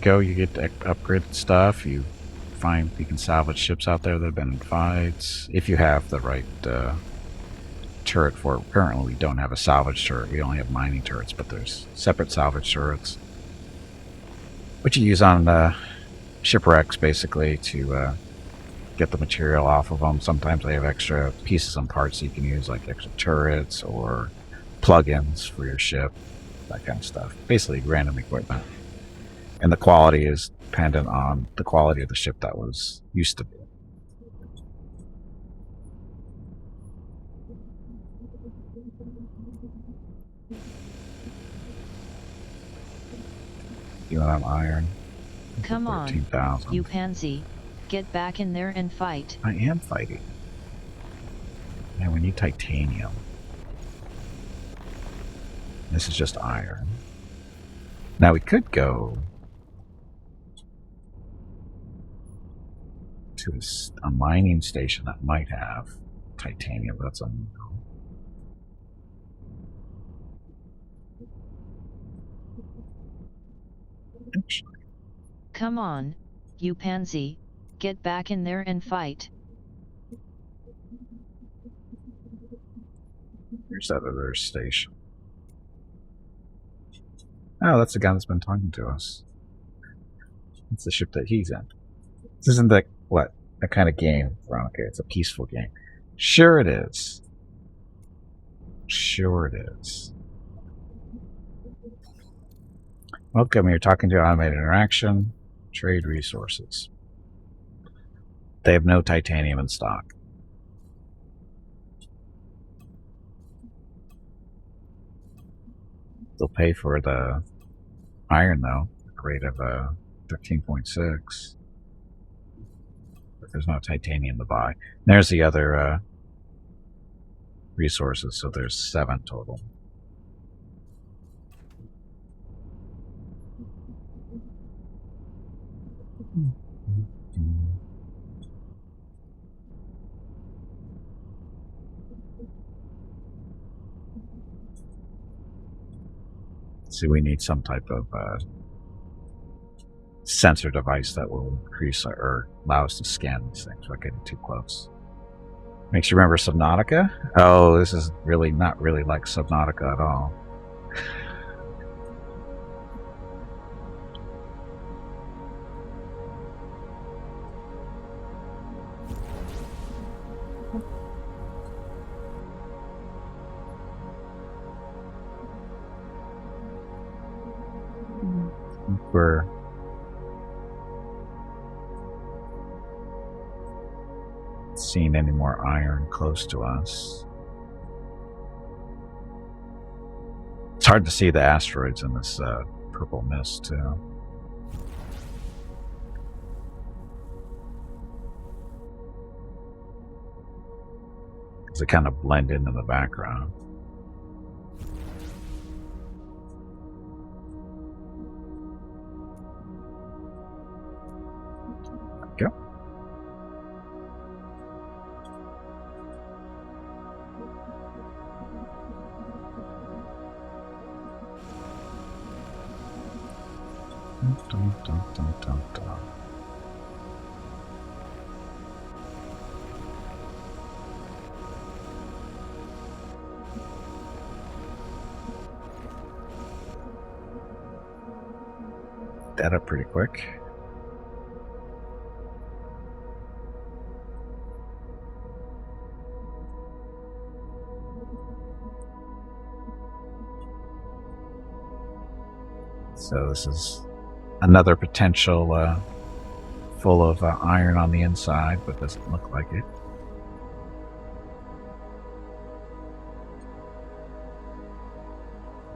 go, you get upgraded stuff. You find you can salvage ships out there that have been in fights if you have the right turret for it. Currently, we don't have a salvage turret. We only have mining turrets, but there's separate salvage turrets, which you use on shipwrecks basically to get the material off of them. Sometimes they have extra pieces and parts you can use, like extra turrets or plugins for your ship. That kind of stuff. Basically random equipment. And the quality is dependent on the quality of the ship that was used to be. You want iron? Come on, 13,000. you pansy. Get back in there and fight. I am fighting. Man, we need titanium. This is just iron. Now we could go to a mining station that might have titanium. That's a no. Come on, you pansy. Get back in there and fight. Here's that other station. Oh, that's the guy that's been talking to us. It's the ship that he's in. This isn't that kind of game, Veronica. It's a peaceful game. Sure it is. Sure it is. Welcome, you're talking to automated interaction, trade resources. They have no titanium in stock. They'll pay for the iron, though, at a rate of 13.6. But there's no titanium to buy. There's the other resources, so there's 7 total. See, we need some type of sensor device that will increase or allow us to scan these things without getting too close. Makes you remember Subnautica? Oh, this is really not really like Subnautica at all. We're seeing any more iron close to us. It's hard to see the asteroids in this purple mist too. Because they kind of blend into the background. Go. Dun, dun, dun, dun, dun. That up pretty quick. So this is another potential full of iron on the inside, but doesn't look like it.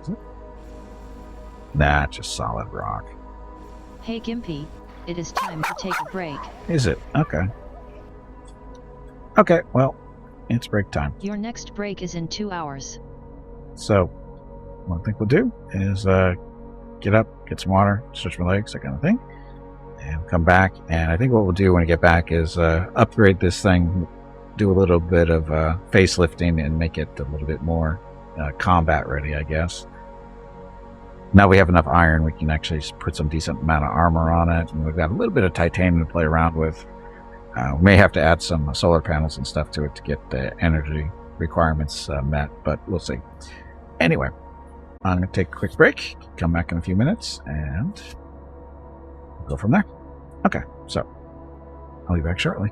Is it? Nah, just solid rock. Hey Gimpy, it is time to take a break. Is it? Okay. Okay, well, it's break time. Your next break is in 2 hours. So, what I think we'll do is get up, get some water, stretch my legs, that kind of thing, and come back. And I think what we'll do when we get back is upgrade this thing, do a little bit of facelifting, and make it a little bit more combat ready, I guess. Now we have enough iron, we can actually put some decent amount of armor on it, and we've got a little bit of titanium to play around with. We may have to add some solar panels and stuff to it to get the energy requirements met, but we'll see. Anyway, I'm going to take a quick break, come back in a few minutes, and go from there. Okay, so I'll be back shortly.